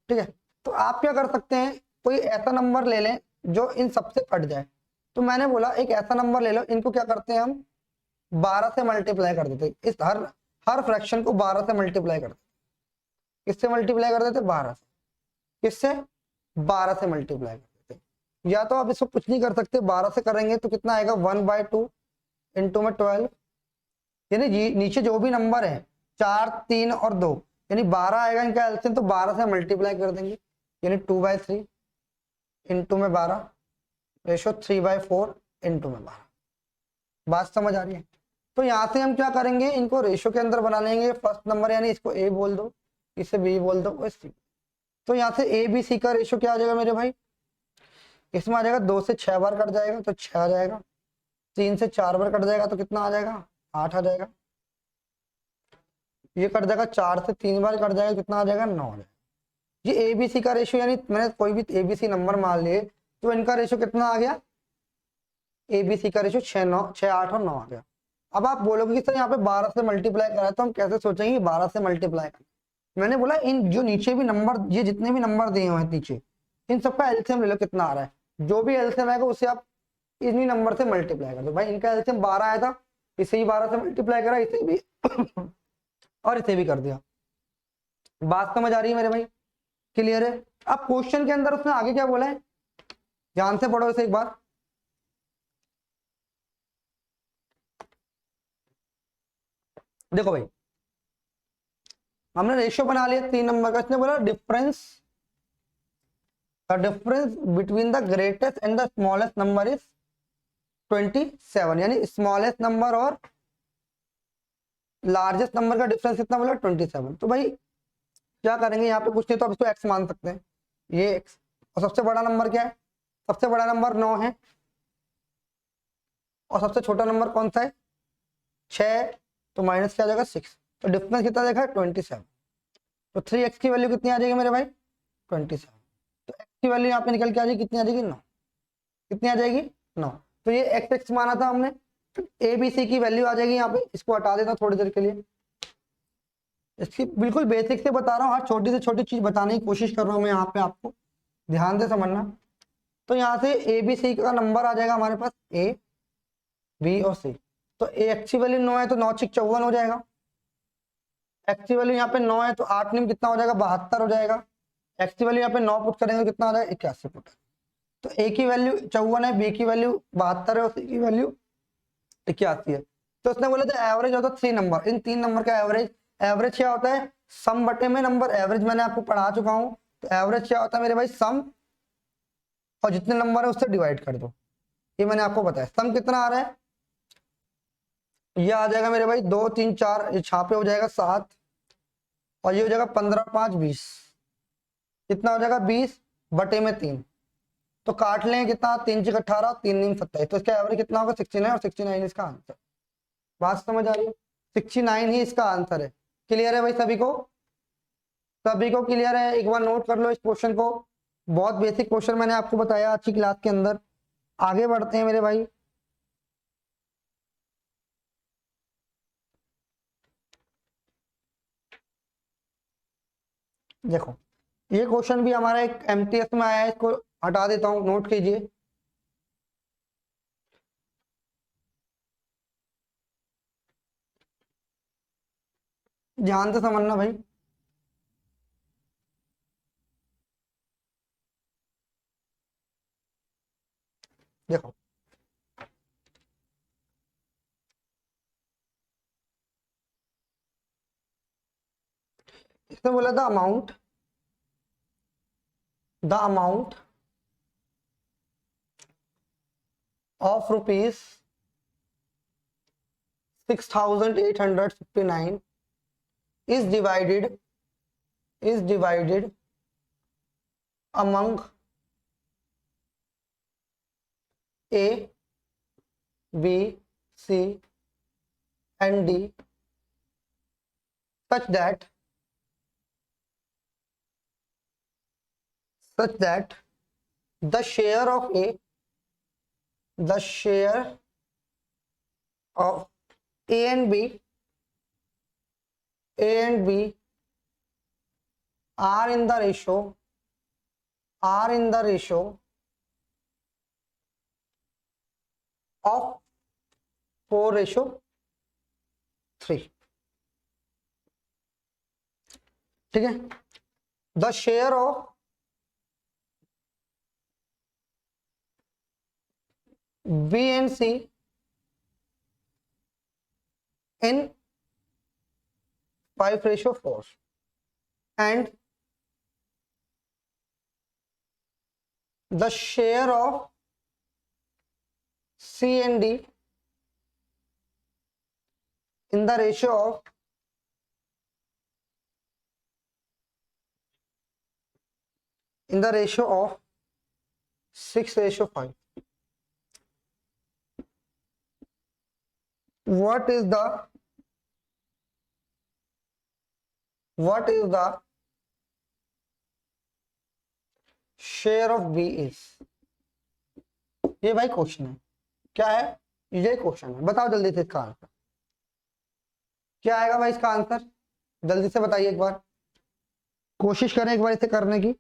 ठीक है, तो आप क्या कर सकते हैं, कोई ऐसा नंबर ले लें जो इन सबसे कट जाए। तो मैंने बोला एक ऐसा नंबर ले लो, इनको क्या करते हैं हम 12 से मल्टीप्लाई कर देते, इस हर फ्रैक्शन को 12 से मल्टीप्लाई कर देते। किससे मल्टीप्लाई कर देते, 12 से, किससे 12 से मल्टीप्लाई कर देते। या तो आप इसको कुछ नहीं कर सकते, 12 से करेंगे तो कितना आएगा 1/2 इंटू में 12, यानी नीचे जो भी नंबर है 4, 3 और 2, यानी 12 आएगा इनका एलसीएम, तो 12 से मल्टीप्लाई कर देंगे, यानी 2/3 इंटू में 12, रेशो 3/4 इंटू में 12। बात समझ आ रही है। तो यहाँ से हम क्या करेंगे, इनको रेशो के अंदर बना लेंगे, फर्स्ट नंबर यानी इसको ए बोल दो, इसे बी बोल दो, सी। तो यहाँ से ए बी सी का रेशो क्या आ जाएगा मेरे भाई, इसमें आ जाएगा 2 से 6 बार कट जाएगा तो 6 आ जाएगा, 3 से 4 बार कट जाएगा तो कितना आ जाएगा, 8 आ जाएगा। ये कट जाएगा, 4 से 3 बार कट जाएगा, कितना आ जाएगा, 9 आ जाएगा। ये एबीसी का रेशियो, यानी मैंने कोई भी एबीसी नंबर मान लिए तो इनका रेशियो कितना आ गया, एबीसी का रेशियो 6, 8 और 9 आ गया। अब आप बोलोगे कि सर यहाँ पे 12 से मल्टीप्लाई करा है, तो हम कैसे सोचेंगे 12 से मल्टीप्लाई करना। मैंने बोला इन जो नीचे भी नंबर, ये जितने भी नंबर दिए हुए हैं नीचे, इन सबका एलसीएम ले लो, कितना आ रहा है, जो भी एलसीएम आएगा उसे आप इन्हीं नंबर से मल्टीप्लाई कर दो। भाई इनका एलसीएम 12 आया था, इसे ही 12 से मल्टीप्लाई करा, इसे भी और इसे भी कर दिया। बात समझ आ रही है मेरे भाई, क्लियर है। अब क्वेश्चन के अंदर उसने आगे क्या बोला है, ध्यान से पढ़ो इसे एक बार। देखो भाई, हमने रेशियो बना लिया 3 नंबर का, इसने बोला difference between the greatest and the smallest number is 27, यानी स्मॉलेस्ट नंबर और लार्जेस्ट नंबर का डिफरेंस कितना बोला, 27। तो भाई क्या करेंगे, यहाँ पे कुछ नहीं तो आप इसको x मान सकते हैं, ये x, और सबसे बड़ा नंबर क्या है, सबसे बड़ा नंबर 9 है, और सबसे छोटा नंबर कौन सा है 6, तो माइनस क्या आ जाएगा 6, तो डिफरेंस कितना देखा है 27। तो 3x की वैल्यू कितनी आ जाएगी मेरे भाई 27, तो x की वैल्यू यहाँ पे निकल के आ जाएगी कितनी आ जाएगी 9, कितनी आ जाएगी 9। तो ये x माना था हमने, ए बी सी की वैल्यू आ जाएगी यहाँ पे, इसको हटा देता थोड़ी देर के लिए। इसकी बिल्कुल बेसिक से बता रहा हूँ, हर छोटी से छोटी चीज बताने की कोशिश कर रहा हूँ मैं यहाँ पे, आपको ध्यान से समझना। तो यहाँ से ए बी सी का नंबर आ जाएगा हमारे पास ए बी और सी। तो ए एक्स की वैल्यू 9 है तो 9 6 54 हो जाएगा, एक्स की वैल्यू यहाँ पे 9 है तो 8 9 कितना हो जाएगा 72 हो जाएगा, एक्स की वैल्यू यहाँ पे 9 पुट करेंगे तो कितना हो जाएगा 81 पुट। तो ए की वैल्यू 54 है, बी की वैल्यू 72 है और सी की वैल्यू 81 है। तो उसने बोला था एवरेज होता है 3 नंबर, इन 3 नंबर का एवरेज। एवरेज क्या होता है सम बटे में नंबर, एवरेज मैंने आपको पढ़ा चुका हूँ। तो एवरेज क्या होता है मेरे भाई सम और जितने नंबर है उससे डिवाइड कर दो, ये मैंने आपको बताया। सम कितना आ रहा है, ये आ जाएगा मेरे भाई 2 3 4, ये छापे हो जाएगा 7 और ये हो जाएगा 15 5 20, कितना हो जाएगा 20 बटे में 3। तो काट लें कितना 3 6 18 3 9 27, तो इसका एवरेज कितना होगा 69 और 69 इसका आंसर। बात समझ आ रही है, 69 ही इसका आंसर है। क्लियर है भाई सभी को, सभी को क्लियर है। एक बार नोट कर लो इस क्वेश्चन को, बहुत बेसिक क्वेश्चन मैंने आपको बताया अच्छी क्लास के अंदर। आगे बढ़ते हैं मेरे भाई। देखो ये क्वेश्चन भी हमारा एक एमटीएस में आया है, इसको हटा देता हूं, नोट कीजिए। ध्यान से समझना भाई। देखो इसने बोला था the amount of rupees 6859 is divided among A, B, C and D such that the share of A and B are in the ratio of 4:3। ठीक है, the share of B and C in 5:4 and the share of C and D in the ratio of 6:5. What is the share of B is? ये भाई question है, क्या है ये question है, बताओ जल्दी से इसका आंसर क्या आएगा भाई। इसका आंसर जल्दी से बताइए, एक बार कोशिश करें एक बार इसे करने की,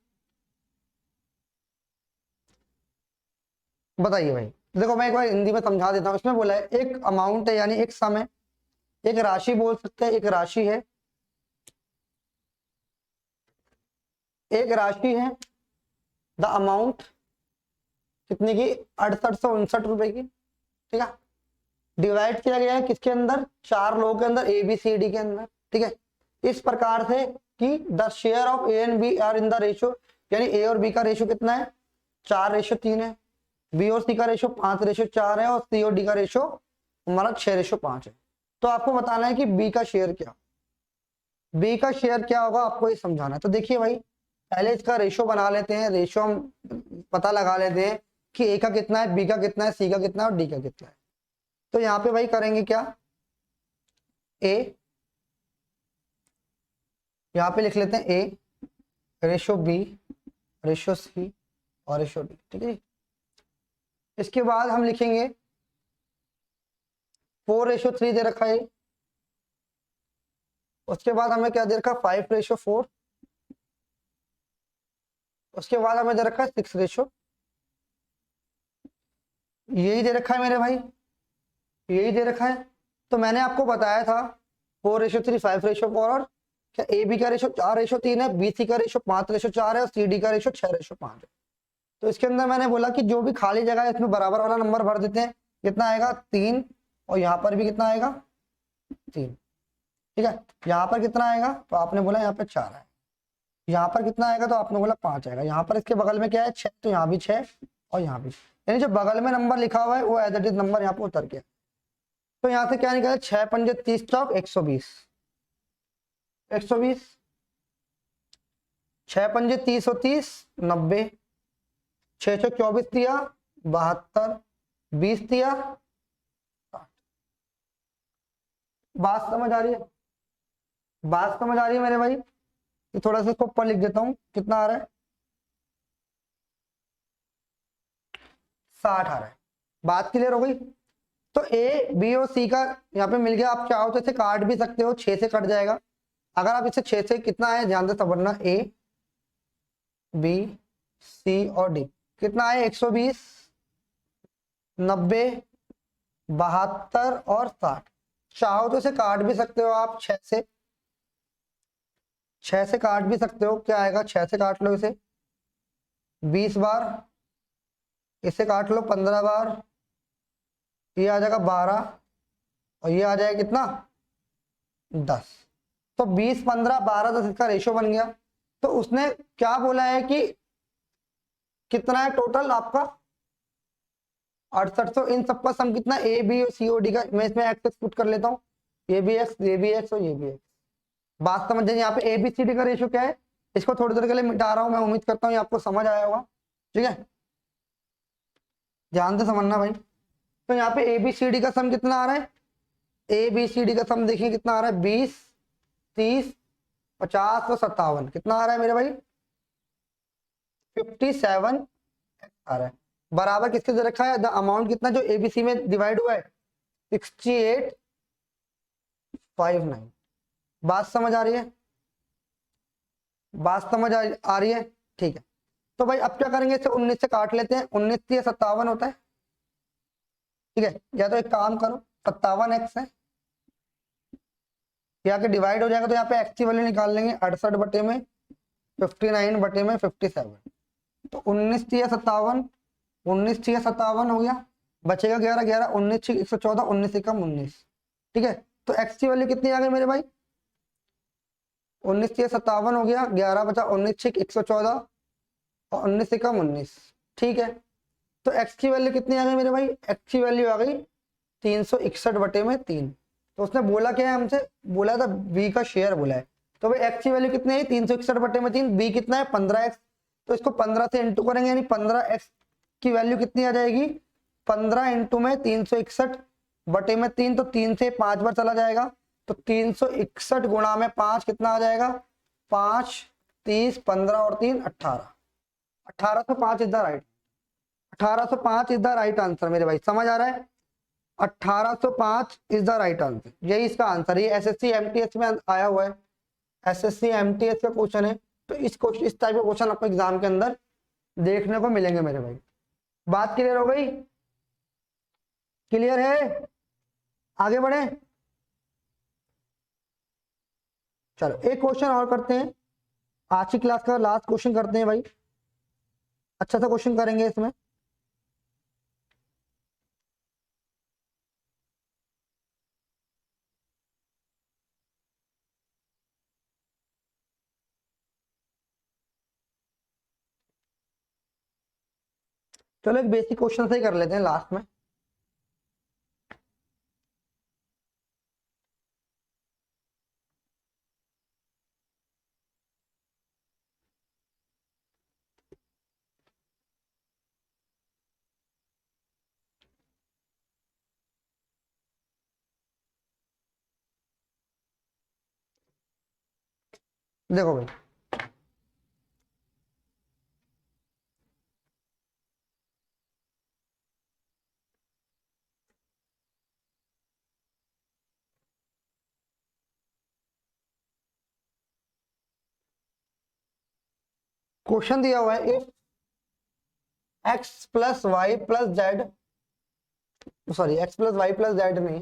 बताइए भाई। देखो मैं एक बार हिंदी में समझा देता हूँ। इसमें बोला है एक अमाउंट है, यानी एक सम है, एक राशि बोल सकते हैं, एक राशि है, द अमाउंट कितने की 6859 रुपए की। ठीक है, डिवाइड किया गया है किसके अंदर 4 लोगों के अंदर, ए बी सी डी के अंदर। ठीक है, इस प्रकार से कि the share of A and B are in the ratio, यानी ए और बी का रेशियो कितना है 4:3 है, बी और सी का रेशियो 5:4 है और सी और डी का रेशियो हमारा 6:5 है। तो आपको बताना है कि बी का शेयर क्या होगा, आपको ये समझाना है। तो देखिए भाई, पहले इसका रेशियो बना लेते हैं, रेशियो हम पता लगा लेते हैं कि ए का कितना है, बी का कितना है, सी का कितना है और डी का कितना है। तो यहाँ पे भाई करेंगे क्या, ए, यहाँ पे लिख लेते हैं ए रेशो बी रेशो सी और रेशो डी, ठीक है जी। इसके बाद हम लिखेंगे 4:3 दे रखा है, उसके बाद हमें क्या दे रखा, 5:4, उसके बाद हमें दे रखा है 6, यही दे रखा है मेरे भाई, यही दे रखा है। तो मैंने आपको बताया था 4:3, 5:4 और क्या ए बी का रेशो 4:3 है, बी सी का रेशो 5:4 है और सी डी का रेशो 6:5 है। तो इसके अंदर मैंने बोला कि जो भी खाली जगह है इसमें बराबर वाला नंबर भर देते हैं, कितना आएगा 3, और यहाँ पर भी कितना आएगा 3, ठीक है। यहाँ पर कितना आएगा, तो आपने बोला यहाँ पे 4 है, यहाँ पर कितना आएगा, तो आपने बोला 5 आएगा, यहाँ पर इसके बगल में क्या है 6, तो यहाँ भी 6 और यहाँ भी, यानी जो बगल में नंबर लिखा हुआ है वो एज इट इज नंबर यहाँ पे उतर गया। तो यहाँ से क्या निकला, 6 पंजे 30 चौक 120, 120, 6 पंजे 30 और 30 90, 624 दिया 72, 20 दिया 60। बात समझ आ रही है, बात समझ आ रही है मेरे भाई। तो थोड़ा सा इसको ऊपर लिख देता हूं, कितना आ रहा है 60 आ रहा है। बात क्लियर हो गई। तो ए बी और सी का यहाँ पे मिल गया, आप चाहो तो इसे काट भी सकते हो, 6 से कट जाएगा। अगर आप इसे 6 से, कितना है ध्यान से समझना, ए बी सी और डी कितना है 120, 90, 72 और 60। चाहो तो इसे काट भी सकते हो आप 6 से, 6 से काट भी सकते हो, क्या आएगा 6 से काट लो इसे 20 बार, इसे काट लो 15 बार, ये आ जाएगा 12 और ये आ जाएगा कितना 10। तो 20 15 12 10 इसका रेशो बन गया। तो उसने क्या बोला है कि कितना है टोटल आपका 68। तो इन सबका सम कितना, ए बी और सी ओ डी का, मैं इसमें एक्स पुट कर लेता हूँ, ये भी एक्स ये भी एक्स और ये भी एक्स। बात समझ जाइए, यहाँ पे ए बी सी डी का रेशो क्या है, इसको थोड़ी देर के लिए मिटा रहा हूँ, मैं उम्मीद करता हूँ आपको समझ आया होगा, ठीक है, ध्यान से समझना भाई। तो यहाँ पे ए बी सी डी का सम कितना आ रहा है, ए बी सी डी का सम देखिए कितना आ रहा है 20 30 50 और 57, कितना आ रहा है मेरे भाई 57 आ रहा है। बराबर किसके दे रखा है, द अमाउंट कितना जो एबीसी में डिवाइड हुआ है 6859। बात समझ आ रही है, बात समझ आ रही है, ठीक है। तो भाई अब क्या करेंगे, इसे 19 से काट लेते हैं, 19 से 57 होता है, ठीक है। या तो एक काम करो 57x है, यहाँ के डिवाइड हो जाएगा, तो यहाँ पे एक्स की वैल्यू निकाल लेंगे 68 बटे में 59 बटे में 57। तो 19 या 57, 19 या 57 हो गया, बचेगा 11 11, 19 114, 19 कम 19, ठीक है। तो एक्स की वैल्यू कितनी आ गई मेरे भाई 19 या 57 हो गया, 11 बचा, 19 114 और 19 कम 19, ठीक है। तो एक्स की वैल्यू कितनी आ गई मेरे भाई, एक्स की वैल्यू आ गई 361 बटे में 3। तो उसने बोला क्या है हमसे, बोला था बी का शेयर बोला है। तो भाई एक्स की वैल्यू कितनी है 361 बटे में 3, बी कितना है 15x। तो इसको 15 से इंटू करेंगे, यानी 15x की वैल्यू कितनी आ जाएगी 15 इंटू में 361 बटे में 3, तो 3 से 5 बार चला जाएगा, तो 361 गुणा में 5 कितना आ जाएगा 5 30 15 और 3 18, 1805 is the right, 1805 is the right answer मेरे भाई, समझ आ रहा है 1805 इज द राइट आंसर, यही इसका आंसर। ये एसएससी एमटीएस में आया हुआ है, एसएससी एमटीएस का क्वेश्चन है। तो इस क्वेश्चन, इस टाइप के क्वेश्चन आपको एग्जाम के अंदर देखने को मिलेंगे मेरे भाई। बात क्लियर हो गई, क्लियर है, आगे बढ़े। चलो एक क्वेश्चन और करते हैं, आज की क्लास का लास्ट क्वेश्चन करते हैं भाई, अच्छा सा क्वेश्चन करेंगे इसमें। चलो एक बेसिक क्वेश्चन से ही कर लेते हैं लास्ट में। देखो भाई, क्वेश्चन दिया हुआ है, if x plus Y plus Z, sorry x plus Y plus Z नहीं,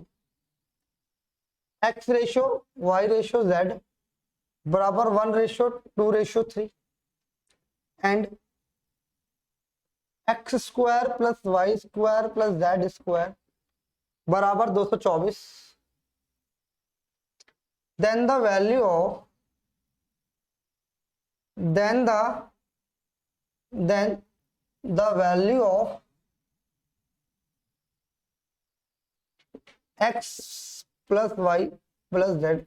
x ratio y ratio z बराबर 1:2:3 and x square plus Y square plus Z square बराबर 224, then the value of then the value of x plus Y plus Z,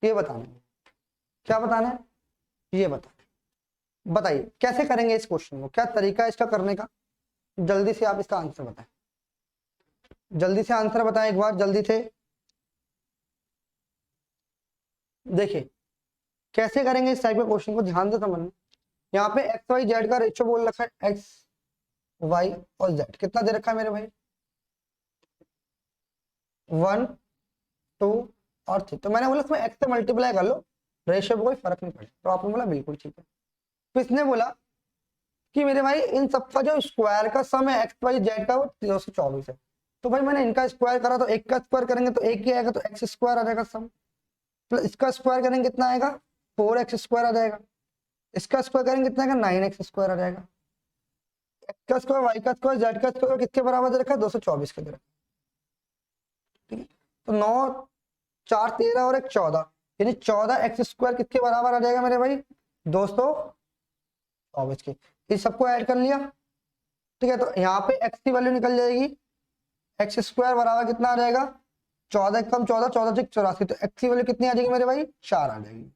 ये बताना है। क्या बताना है? ये बताना। बताइए कैसे करेंगे इस क्वेश्चन को, क्या तरीका है इसका करने का? जल्दी से आप इसका आंसर बताएं, जल्दी से आंसर बताएं एक बार, जल्दी से। देखिए कैसे करेंगे इस टाइप के क्वेश्चन को, ध्यान से समझना। यहाँ पे एक्स वाई जेड का रेशियो बोल रखा है, एक्स वाई और जेड कितना दे रखा है मेरे भाई, 1 2 और 3। तो मैंने बोला इसमें एक्स से मल्टीप्लाई कर लो, रेशियो में कोई फर्क नहीं पड़े। तो आपने बोला बिल्कुल ठीक है। तो इसने बोला कि मेरे भाई इन सबका जो स्क्वायर का सम है एक्स वाई जेड का वो 224 है। तो भाई मैंने इनका स्क्वायर करा, तो एक का स्क्वायर करेंगे तो एक ही आएगा, तो एक्स स्क्वायर आ जाएगा सम, प्लस इसका स्क्वायर करेंगे कितना आएगा, 4x स्क्वायर आ जाएगा, इसका स्क्वायर करेंगे कितना आएगा, 9x स्क्वायर आ जाएगा। एक्स का स्क्वायर वाई का स्क्वायर जेड का स्क्वायर किसके बराबर दे रखा है, 224 के दे रखा है। ठीक है, तो 9 4 13 और 1 14, यानी 14x स्क्वायर किसके बराबर आ जाएगा मेरे भाई, 224 के। इस सबको ऐड कर लिया। ठीक है, तो यहाँ पे x की वैल्यू निकल जाएगी, एक्स स्क्वायर बराबर कितना आ जाएगा, 14 कम 14 14 से 84, तो x की वैल्यू कितनी आ जाएगी मेरे भाई, 4 आ जाएगी।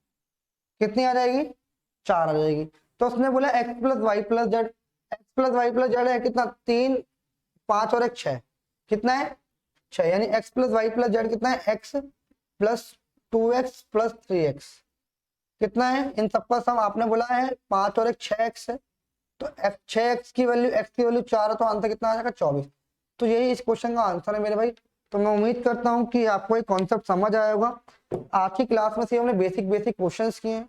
कितनी आ जाएगी, 4 आ जाएगी। तो उसने बोला x plus Y plus Z, X plus Y plus Z है कितना, 3 5 और 1 6, कितना है 6, यानी x plus Y plus Z कितना है, x plus 2x plus 3x कितना है, इन सबका सम आपने बोला है 5 और 1 6x है। तो 6x की वैल्यू, x की वैल्यू 4 है, तो आंसर कितना आ जाएगा 24। तो यही इस क्वेश्चन का आंसर है मेरे भाई। तो मैं उम्मीद करता हूं कि आपको एक कॉन्सेप्ट समझ आया होगा। आज की क्लास में से हमने बेसिक क्वेश्चंस किए हैं,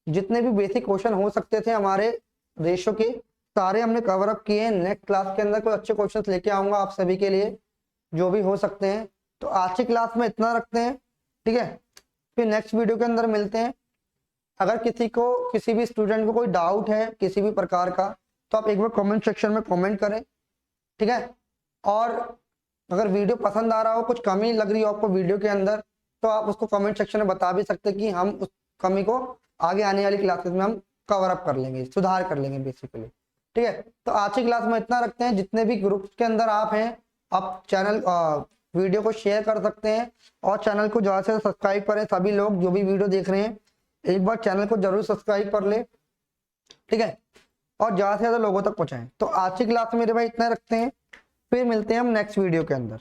जितने भी बेसिक क्वेश्चन हो सकते थे हमारे रेशो के सारे हमने कवर अप किए हैं। नेक्स्ट क्लास के अंदर कुछ अच्छे क्वेश्चंस लेके आऊंगा आप सभी के लिए, जो भी हो सकते हैं। तो आज की क्लास में इतना रखते हैं, ठीक है, फिर नेक्स्ट वीडियो के अंदर मिलते हैं। अगर किसी भी स्टूडेंट को कोई डाउट है किसी भी प्रकार का, तो आप एक बार कमेंट सेक्शन में कमेंट करें, ठीक है। और अगर वीडियो पसंद आ रहा हो, कुछ कमी लग रही हो आपको वीडियो के अंदर, तो आप उसको कमेंट सेक्शन में बता भी सकते हैं कि हम उस कमी को आगे आने वाली क्लासेस में हम कवर अप कर लेंगे, सुधार कर लेंगे बेसिकली। ठीक है, तो आज की क्लास में इतना रखते हैं। जितने भी ग्रुप के अंदर आप हैं, आप चैनल वीडियो को शेयर कर सकते हैं और चैनल को ज़्यादा से सब्सक्राइब करें। सभी लोग जो भी वीडियो देख रहे हैं एक बार चैनल को जरूर सब्सक्राइब कर ले, ठीक है, और ज़्यादा से ज़्यादा लोगों तक पहुँचाएं। तो आज की क्लास में मेरे भाई इतना रखते हैं, फिर मिलते हैं हम नेक्स्ट वीडियो के अंदर।